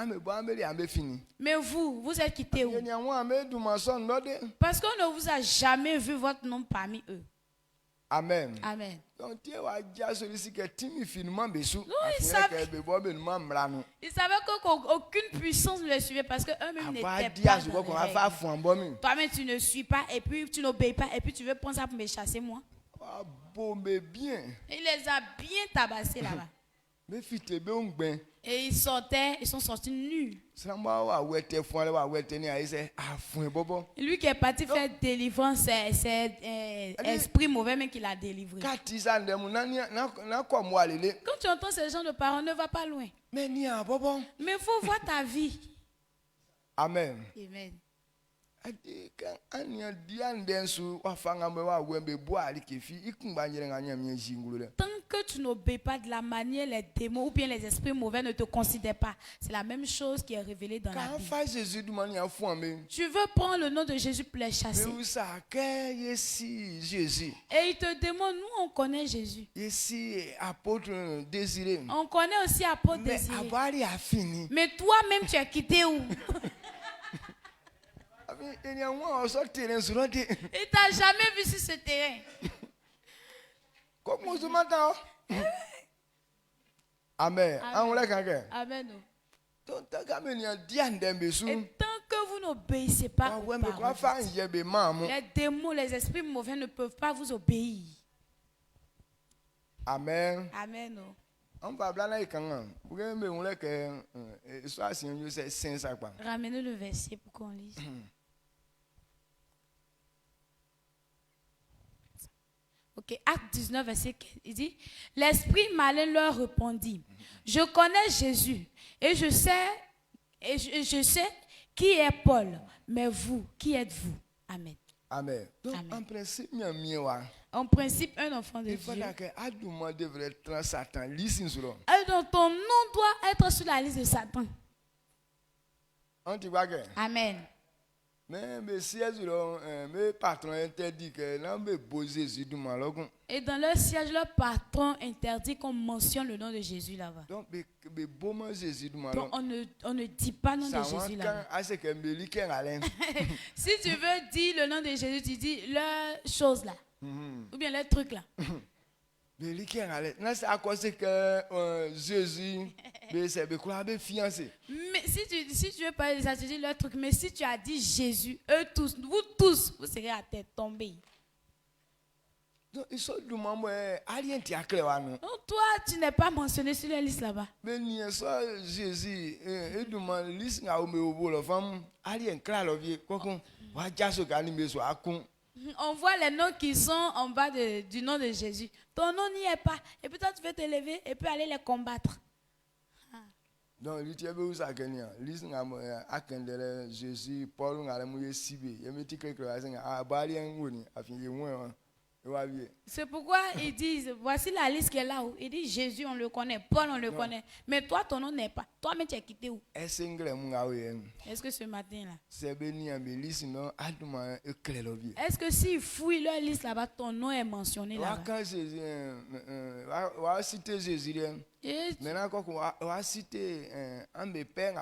vous êtes quitté où? Parce qu'on ne vous a jamais vu votre nom parmi eux. Amen. Amen. Donc, il savait qu'aucune puissance ne les suivait parce qu'eux-mêmes n'étaient pas dans les règles. Toi-même tu ne suis pas et puis tu n'obéis pas et puis tu veux prendre ça pour me chasser moi. Il les a bien tabassés là-bas. Et ils sont sortis nus. Lui qui est parti faire délivrance, c'est esprit mauvais mais qui l'a délivré. Quand tu entends ces gens de parole, ne va pas loin. Mais il faut voir ta vie. Amen. Amen. Tant que tu n'obéis pas de la manière, les démons ou bien les esprits mauvais ne te considèrent pas. C'est la même chose qui est révélée dans la Bible. Tu veux prendre le nom de Jésus pour les chasser. Et il te demande, nous on connaît Jésus. On connaît aussi apôtre Désiré. Mais toi-même tu as quitté où? Il t'a jamais vu sur ce terrain. Amen. Amen. Et tant que vous n'obéissez pas aux paroles, les démons, les esprits mauvais ne peuvent pas vous obéir. Amen. Amen. Ramenez le verset pour qu'on lise. Ok, Acte 19, verset 15, il dit, l'esprit malin leur répondit, je connais Jésus et je sais qui est Paul, mais vous, qui êtes-vous? Amen. Amen. Donc, Amen. En principe, un enfant de Dieu. Et donc ton nom doit être sur la liste de Satan. Amen. Et dans leur siège, leur patron interdit qu'on mentionne le nom de Jésus là-bas. Donc on ne dit pas le nom de Jésus là-bas. Si tu veux dire le nom de Jésus, tu dis leur chose là. Ou bien leur truc là. Mais si tu veux parler de ça, tu dis leur truc. Mais si tu as dit Jésus, eux tous, vous tous, vous serez à tête tombée. Donc, toi, tu n'es pas mentionné sur la liste là-bas. On voit les noms qui sont en bas du nom de Jésus. Ton nom n'y est pas. Et puis toi, tu veux te lever et puis aller les combattre. Donc, Jésus, Paul, c'est pourquoi ils disent, voici la liste qui est là-haut. Il dit Jésus, on le connaît, Paul, on le connaît. Mais toi, ton nom n'est pas. Toi-même, tu es quitté où? Est-ce que ce matin-là? Est-ce que s'ils fouillent leur liste là-bas, ton nom est mentionné là-bas? Maintenant, quand on va citer un de mes pères,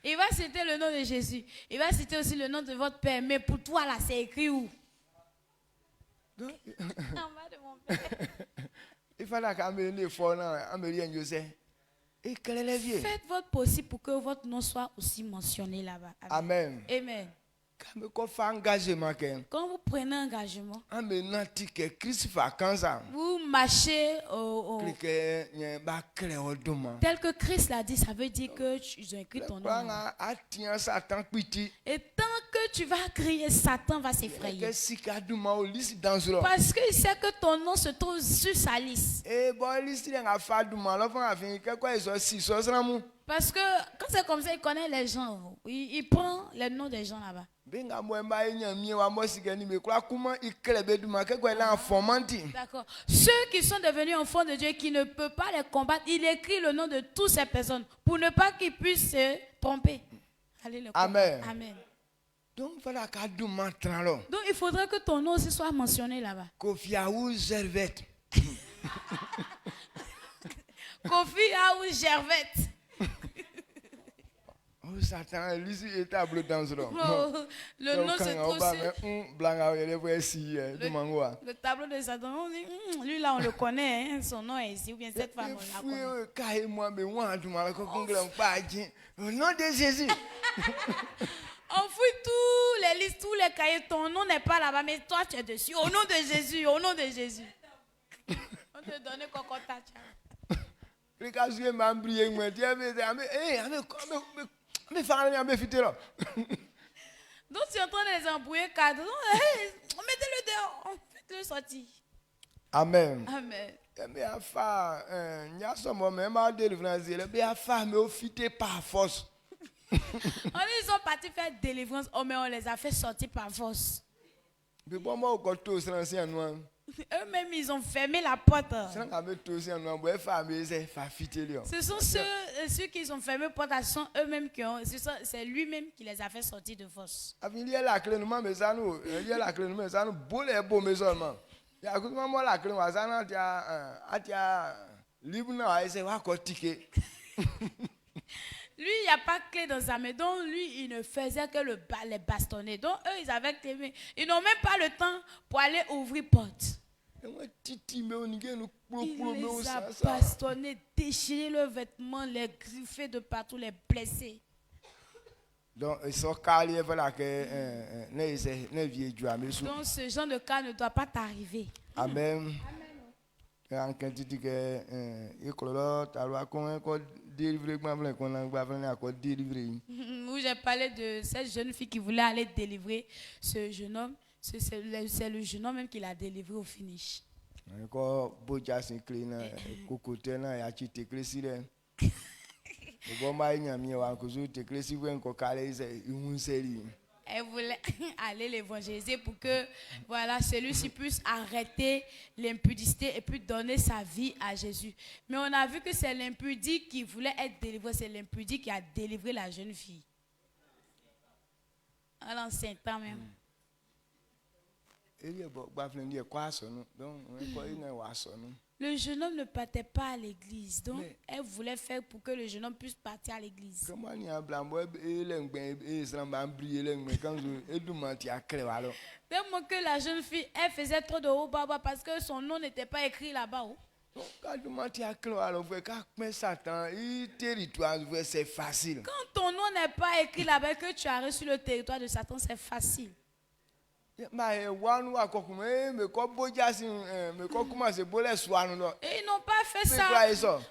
il va citer le nom de Jésus. Il va citer aussi le nom de votre père. Mais pour toi, là, c'est écrit où? En bas de mon père. Il fallait qu'amener fort, faites votre possible pour que votre nom soit aussi mentionné là-bas. Amen. Amen. Quand vous prenez un engagement, vous marchez tel que Christ l'a dit, ça veut dire que ils ont écrit ton nom. Et tant que tu vas crier, Satan va s'effrayer. Parce qu'il sait que ton nom se trouve sur sa liste. Parce que quand c'est comme ça, il connaît les gens. Il prend les noms des gens là-bas. D'accord. Ceux qui sont devenus enfants de Dieu et qui ne peuvent pas les combattre, il écrit le nom de toutes ces personnes pour ne pas qu'ils puissent se tromper. Allez le Amen. Amen. Donc il faudrait que ton nom aussi soit mentionné là-bas. Kofi Gervais. Kofi Gervais. Satan, le nom se trouve sur le tableau de Satan. On dit, lui là on le connaît, hein, son nom est ici, ou bien cette femme on la connaît. Au nom de Jésus. On fouille tous les listes, tous les cahiers, ton nom n'est pas là-bas, mais toi tu es dessus. Au nom de Jésus, au nom de Jésus. On te donne cocotta. Donc tu es en train de les embrouiller cadre. Mettez-le dehors, faites-le sortir. Amen. Amen. Ils sont partis faire délivrance, mais on les a fait sortir par force. Eux-mêmes, ils ont fermé la porte. Ce sont ceux qui ont fermé la porte, ce sont eux-mêmes qui ont. C'est lui-même qui les a fait sortir de force. Lui, il n'y a pas de clé dans sa main. Donc, lui, il ne faisait que les bastonner. Donc, eux, ils avaient clé. Mais ils n'ont même pas le temps pour aller ouvrir porte. Il les a bastonnés, déchiré leurs vêtements, les griffés de partout, les blessés. Donc, ce genre de cas ne doit pas t'arriver. Amen. Où j'ai parlé de cette jeune fille qui voulait aller délivrer ce jeune homme. C'est le jeune homme même qui l'a délivré au finish. Elle voulait aller l'évangéliser pour que voilà, celui-ci puisse arrêter l'impudicité et puis donner sa vie à Jésus. Mais on a vu que c'est l'impudique qui voulait être délivré, c'est l'impudique qui a délivré la jeune fille. À l'ancien temps même. Le jeune homme ne partait pas à l'église, donc elle voulait faire pour que le jeune homme puisse partir à l'église. Tellement que la jeune fille, elle faisait trop de haut baba parce que son nom n'était pas écrit là-bas. Quand ton nom n'est pas écrit là-bas, que tu as reçu le territoire de Satan, c'est facile. Et ils n'ont pas fait ça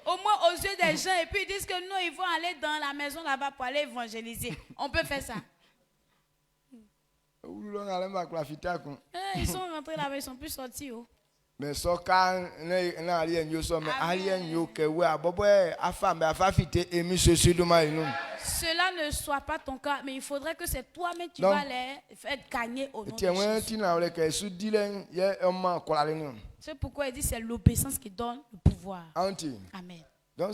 au moins aux yeux des gens et puis ils disent que non, ils vont aller dans la maison là-bas pour aller évangéliser. On peut faire ça. Ils sont rentrés là-bas, ils sont plus sortis. Mais cela ne soit pas ton cas, mais il faudrait que c'est toi-même qui vas les faire gagner au nom de Jésus. C'est pourquoi il dit c'est l'obéissance qui donne le pouvoir. Amen. Donc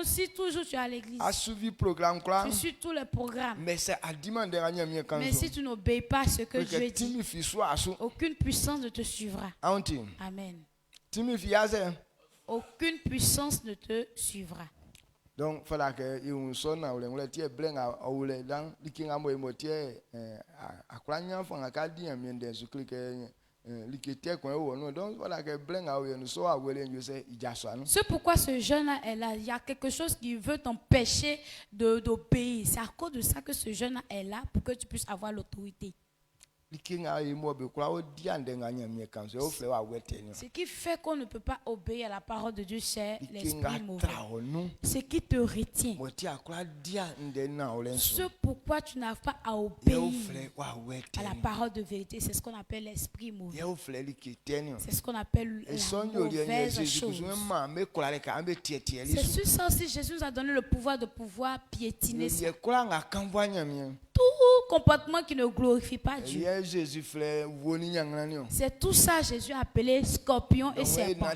si toujours tu es à l'église, tu suis tous les programmes, mais si tu n'obéis pas à ce que Dieu dit, aucune puissance ne te suivra. Amen. Aucune puissance ne te suivra. Donc, il faut que c'est pourquoi ce jeune-là est là. Il y a quelque chose qui veut t'empêcher d'obéir. C'est à cause de ça que ce jeune-là est là pour que tu puisses avoir l'autorité. Ce qui fait qu'on ne peut pas obéir à la parole de Dieu, c'est l'esprit mauvais. Ce qui te retient. C'est pourquoi tu n'arrives pas à obéir à la parole de vérité. C'est ce qu'on appelle l'esprit mauvais. C'est ce qu'on appelle la mauvaise chose. C'est sur ça aussi Jésus nous a donné le pouvoir de pouvoir piétiner ça. Tout comportement qui ne glorifie pas Dieu. C'est tout ça Jésus a appelé scorpion et serpent.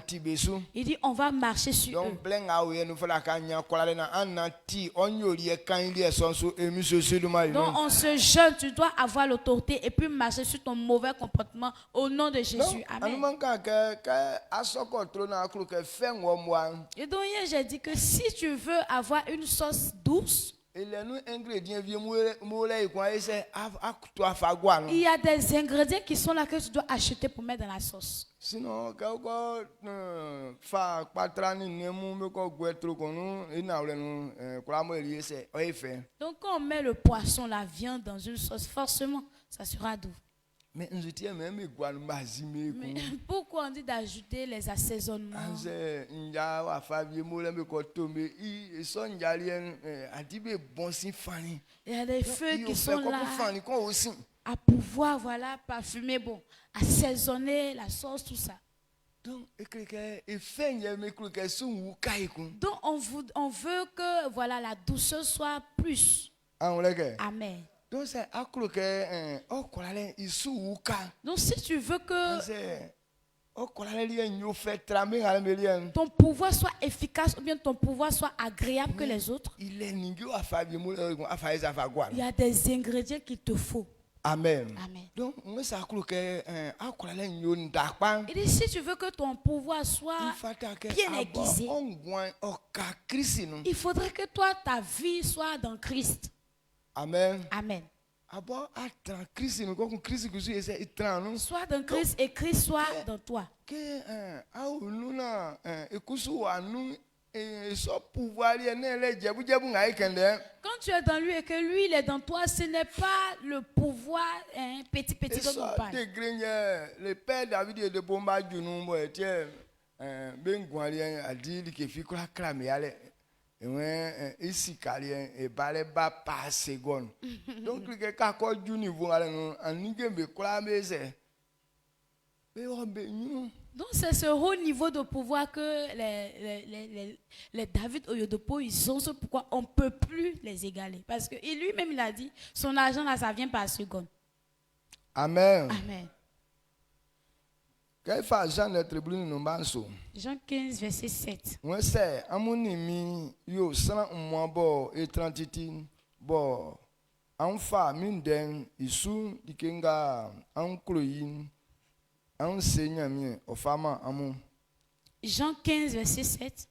Il dit on va marcher sur eux. Donc en ce jeûne, tu dois avoir l'autorité et puis marcher sur ton mauvais comportement au nom de Jésus. Amen. Et donc hier j'ai dit que si tu veux avoir une sauce douce, il y a des ingrédients qui sont là que tu dois acheter pour mettre dans la sauce. Sinon, donc quand on met le poisson, la viande dans une sauce, forcément, ça sera doux. Mais pourquoi on dit d'ajouter les assaisonnements? Il y a des feux qui sont là à pouvoir parfumer, assaisonner la sauce, tout ça. Donc on veut que la douceur soit plus. Amen. Donc si tu veux que ton pouvoir soit efficace ou bien ton pouvoir soit agréable que les autres, il y a des ingrédients qu'il te faut. Amen. Amen. Donc, il dit si tu veux que ton pouvoir soit bien aiguisé, il faudrait que toi, ta vie soit dans Christ. Amen. Amen. Soit dans Christ et Christ soit dans toi. Quand tu es dans lui et que lui il est dans toi, ce n'est pas le pouvoir petit dont on parle. Le père David de Bomba donc c'est ce haut niveau de pouvoir que les David Oyedepo ils ont, c'est pourquoi on ne peut plus les égaler. Parce que lui-même il a dit, son argent là ça vient par seconde. Amen. Amen. Jean 15, verset 7. Jean 15, verset 7.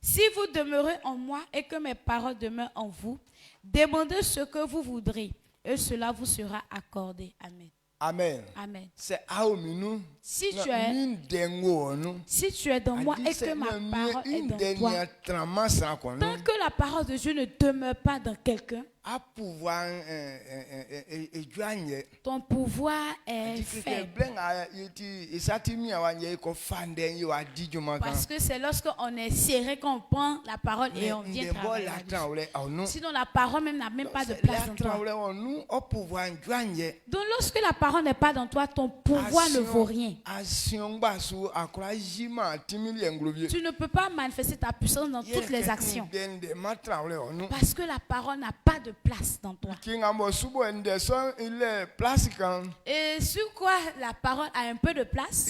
Si vous demeurez en moi et que mes paroles demeurent en vous, demandez ce que vous voudrez et cela vous sera accordé. Amen. Amen. Amen. Si tu es dans moi et que ma parole est dans toi, tant que la parole de Dieu ne demeure pas dans quelqu'un, ton pouvoir est faible. Parce que c'est lorsqu'on est serré qu'on prend la parole et on vient travailler. Sinon la parole même n'a même pas de place dans toi. Donc lorsque la parole n'est pas dans toi, ton pouvoir ne vaut rien. Tu ne peux pas manifester ta puissance dans toutes les actions. Parce que la parole n'a pas de place dans toi. Et sur quoi la parole a un peu de place?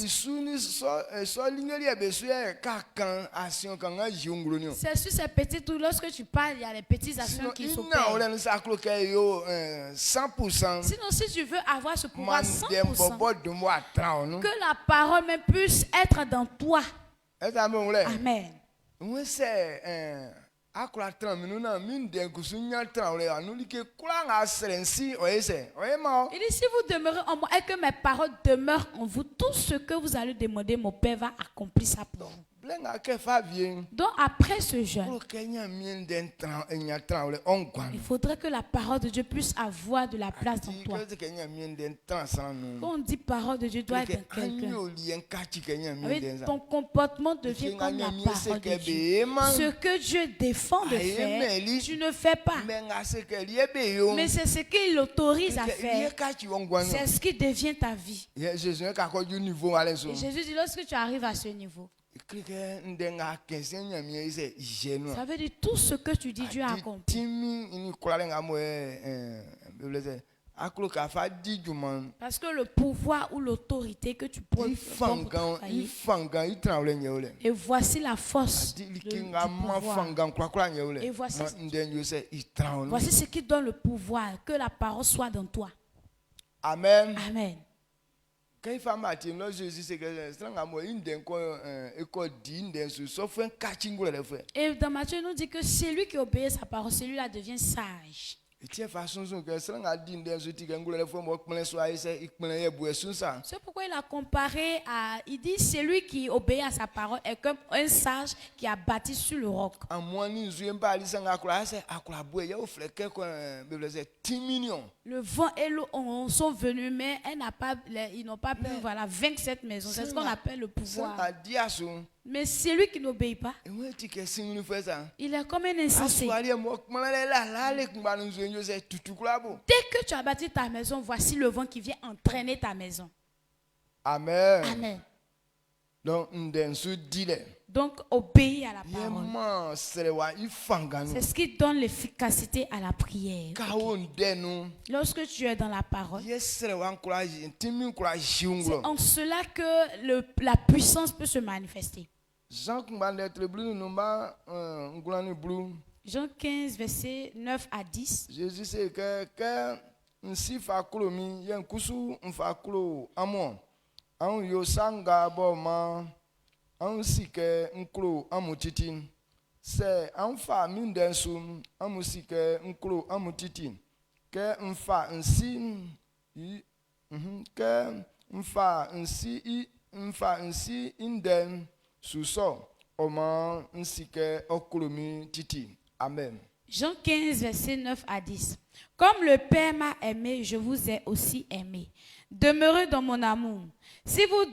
C'est sur ces petites où lorsque tu parles, il y a les petites actions qui s'opèrent. Sinon, si tu veux avoir ce pouvoir 100%, que la parole même puisse être dans toi. Amen. Il dit, si vous demeurez en moi et que mes paroles demeurent en vous, tout ce que vous allez demander, mon Père va accomplir ça pour vous. Donc après ce jeûne, il faudrait que la parole de Dieu puisse avoir de la place dans toi. Quand on dit parole de Dieu doit être dans quelqu'un, ton comportement devient comme la parole de Dieu. Ce que Dieu défend de faire, tu ne fais pas. Mais c'est ce qu'il autorise à faire. C'est ce qui devient ta vie. Et Jésus dit, lorsque tu arrives à ce niveau, ça veut dire tout ce que tu dis, Dieu a accompli. Parce que le pouvoir ou l'autorité que tu prends pour travailler, et voici la force du pouvoir. Et voici ce qui donne le pouvoir, que la parole soit dans toi. Amen. Amen. Et dans Matthieu, il nous dit que celui qui obéit à sa parole, celui-là devient sage. C'est pourquoi il a comparé à... Il dit, celui qui obéit à sa parole est comme un sage qui a bâti sur le roc. Le vent et l'eau sont venus, mais ils n'ont pas pu vaincre cette maison. C'est ce qu'on appelle le pouvoir. Mais celui qui n'obéit pas, il est comme un insensé. Dès que tu as bâti ta maison, voici le vent qui vient entraîner ta maison. Amen. Amen. Donc, obéis à la parole. C'est ce qui donne l'efficacité à la prière. Lorsque tu es dans la parole, c'est en cela que la puissance peut se manifester. Jean 15, verset 9 à 10. Jésus sait que si fakolomi yen kusu mfakolo amon an yo sanga boma an sike nklo amutitin se an fa mindensu amusike nklo amutitin ke mfa nsi ke mfa nsi inden suso oma nsike okolomi titi. Amen. Jean 15, verset 9 à 10. Comme le Père m'a aimé, je vous ai aussi aimé. Demeurez dans mon amour. Si vous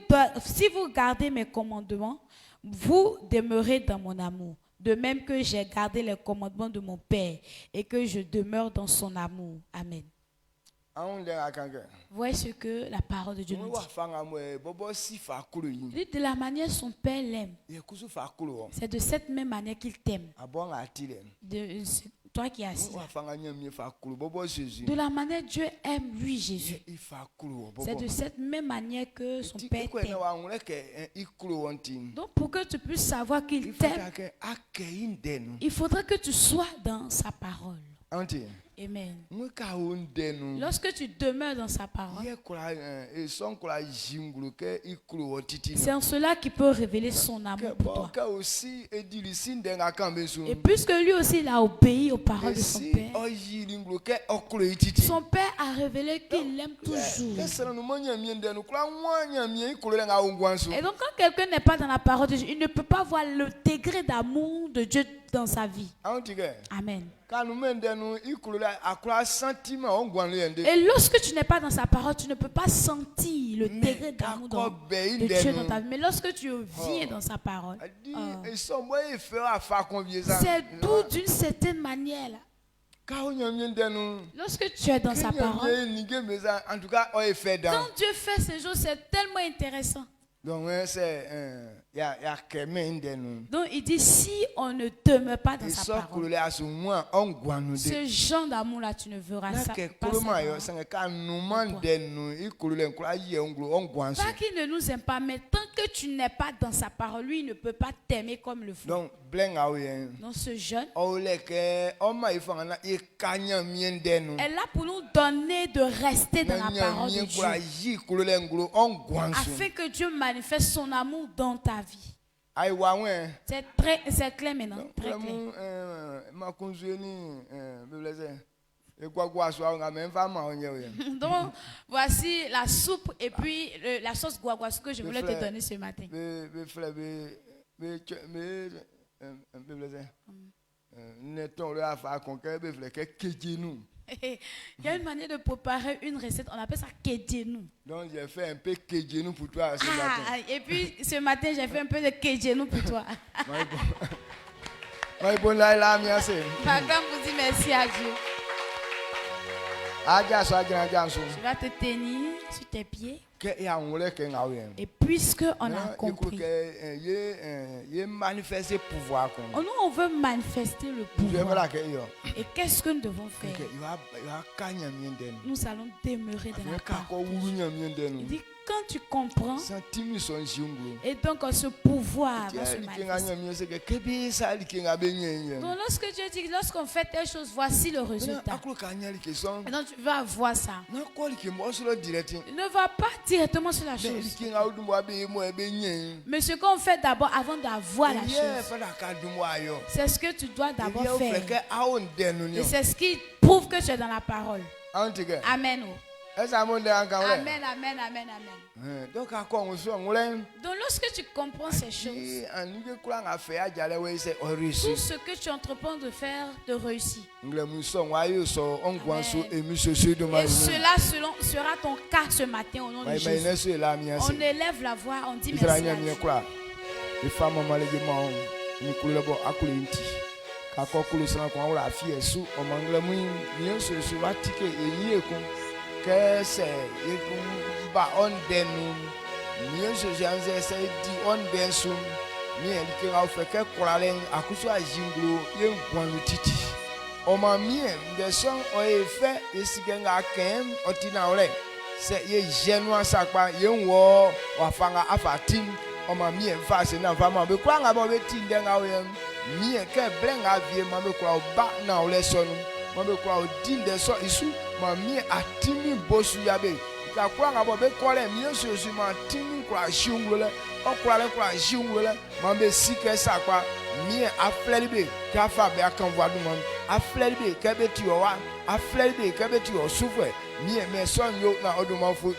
gardez mes commandements, vous demeurez dans mon amour. De même que j'ai gardé les commandements de mon Père et que je demeure dans son amour. Amen. Voyez ce que la parole de Dieu nous dit. Il dit de la manière son Père l'aime. C'est de cette même manière qu'il t'aime. Toi qui es assis. De la manière Dieu aime lui Jésus. C'est de cette même manière que son Père t'aime. Donc pour que tu puisses savoir qu'il t'aime, il faudra que tu sois dans sa parole. Amen. Lorsque tu demeures dans sa parole, c'est en cela qu'il peut révéler son amour pour toi. Et puisque lui aussi il a obéi aux paroles de son père a révélé qu'il l'aime toujours. Et donc quand quelqu'un n'est pas dans la parole de Dieu, il ne peut pas voir le degré d'amour de Dieu dans sa vie. Amen. Et lorsque tu n'es pas dans sa parole, tu ne peux pas sentir le degré d'amour de Dieu dans ta vie. Mais lorsque tu viens dans sa parole, c'est doux d'une certaine manière. Lorsque tu es dans sa parole, quand Dieu fait ces choses, c'est tellement intéressant. Donc il dit, si on ne demeure pas dans sa parole, ce genre d'amour-là, tu ne verras ça pas. Pas qu'il ne nous aime pas, mais tant que tu n'es pas dans sa parole, lui, il ne peut pas t'aimer comme le faut. Donc ce jeune est là pour nous donner de rester dans la parole de Dieu, afin que Dieu manifeste son amour dans ta vie. C'est clair maintenant, très clair. Donc voici la soupe et puis la sauce guaguas que je voulais te donner ce matin. Il y a une manière de préparer une recette, on appelle ça kedjenou. Donc j'ai fait un peu kedjenou pour toi ce matin. Et puis ce matin j'ai fait un peu de kedjenou pour toi. Ma grande vous dit merci à Dieu. Tu vas te tenir sur tes pieds. Et puisque on a compris, nous on veut manifester le pouvoir. Et qu'est-ce que nous devons faire? Nous allons demeurer dans la parole. Il dit, quand tu comprends, et donc ce pouvoir va se manifester. Donc lorsque Dieu dit, lorsqu'on fait telle chose, voici le résultat. Et donc tu vas voir ça. Ne va pas directement sur la chose. Mais ce qu'on fait d'abord avant d'avoir la chose, c'est ce que tu dois d'abord faire. Et c'est ce qui prouve que tu es dans la parole. Amen. Amen, amen, amen, amen. Donc lorsque tu comprends ces choses, tout ce que tu entreprends de faire te réussit. Et cela sera ton cas ce matin au nom de Jésus. On élève la voix, on dit merci à Dieu. Que c'est ba on denu mieux je janze di on densum mi elike nga fe ke kuralen akusu ajinglo ye nkwanu titi o ma mi de son o e fe esike nga kem otina ore se ye jenu asapa ye nwo wafanga afatim o ma mi fa se na fa ma be kwa nga ba be tinde nga we mi ke brenga vie ma be kwa ba na ole sonu ma be kwa odinde so isu ma mi atimi bosu yabe ka kwa ngabo be kole mi sosu ma timi kwa shungule o kwa le kwa shungule ma be sike sakwa mi aflelibe ka fa be akan wadu ma aflelibe ka be ti o wa aflelibe ka be ti o sufwe mi me son yo na oduma fu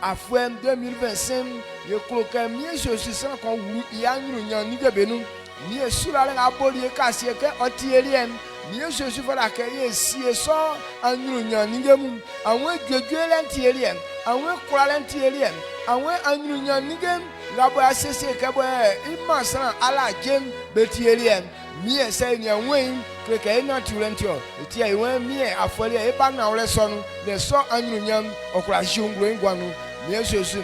afwem 2025 ye kloka mi sosu san kon wu ya nyuru nyan ni gebenu mi sura le aboli ka sie ke otieliem mieux je suis voilà que si so anyunya ningem anwe dwedwele ntieliem anwe kurale ntieliem anwe anyunya ningem labo asese kebo imasan ala jem betieliem mie say ni anwe keke na tulentio etia iwe mie afole e ba na ole so no de so anyunya okura jungro ngwanu mie je suis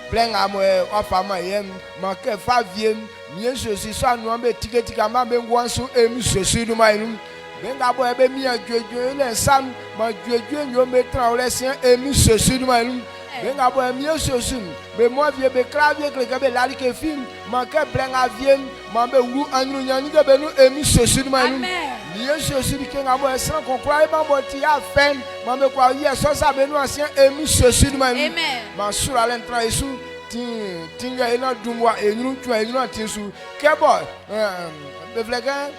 plein amwe afama yem make faviem mie je suis so anu be tiketika ma be ngwanso emi sesu du mainu benga boy be mi adwedwe le sam ma dwedwe nyo metra ole sien emi sesu du mainu benga boy mi sesu be mo vie be kravie kleke be lali ke film manque plein avion mambe wu anu nyani ke benu emi sosu ma nu liye sosu di ke ngabo esran konkura e bambo ti ya fen mambe kwa ye so sa benu ancien emi sosu ma nu ma sura l'entra isu tinga ina dumwa enru twa enru atinsu kebo be flega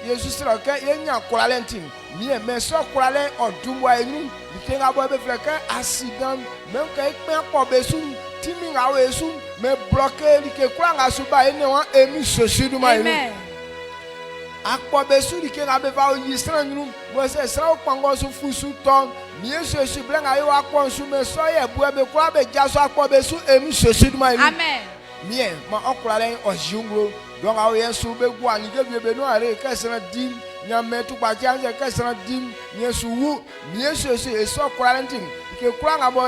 Yesu sera ke yenya koralentin mi e me so koralen odumwa enru di ngabo be flega accident même que pe po besu timi ngawo esu me bloquer li ke kwa nga suba ene wa emi sosu du ma enru akpo besu di ke ngabe va o yisran enru mo se sra o pango su fusu ton mi Yesu blenga yo akpo su me so ye bu be kwa be jaso akpo besu emi sosu du ma enru amen mi ma okoralen ojungro donc awo Yesu be gwa ni ge be no are kesran din nyame tu pa janze kesran din Yesu wu mi Yesu eso koralentin ke kwa nga bo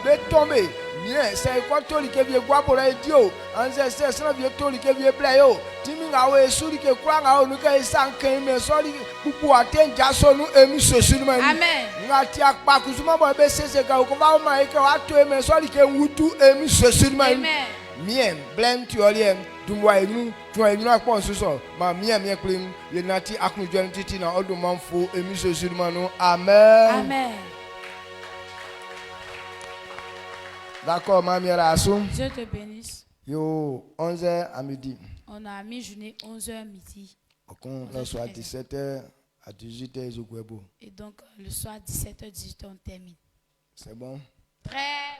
be tombe bien c'est quoi toi qui vient voir pour la idiot en c'est ça vient toi qui vient playo timi ngawo Yesu ke kwa ngawo nu ka isankan me so li pupu aten jaso nu emi sosu ma amen ngati akpa kusuma bo be sese ka ko ba ma ke wa to me so li ke wutu emi sosu ma amen mien blend tu oliem dumwa enu tu enu akpon so ma mien klin ye nati akunu jwan titi na odo manfo emi sosu ma nu amen amen. D'accord, ma mère Assou. Dieu te bénisse. Yo, 11h à midi. On a mi-journée, 11h midi. Le soir 17h à 18h, et donc le soir 17h, 18h, on termine. C'est bon? Très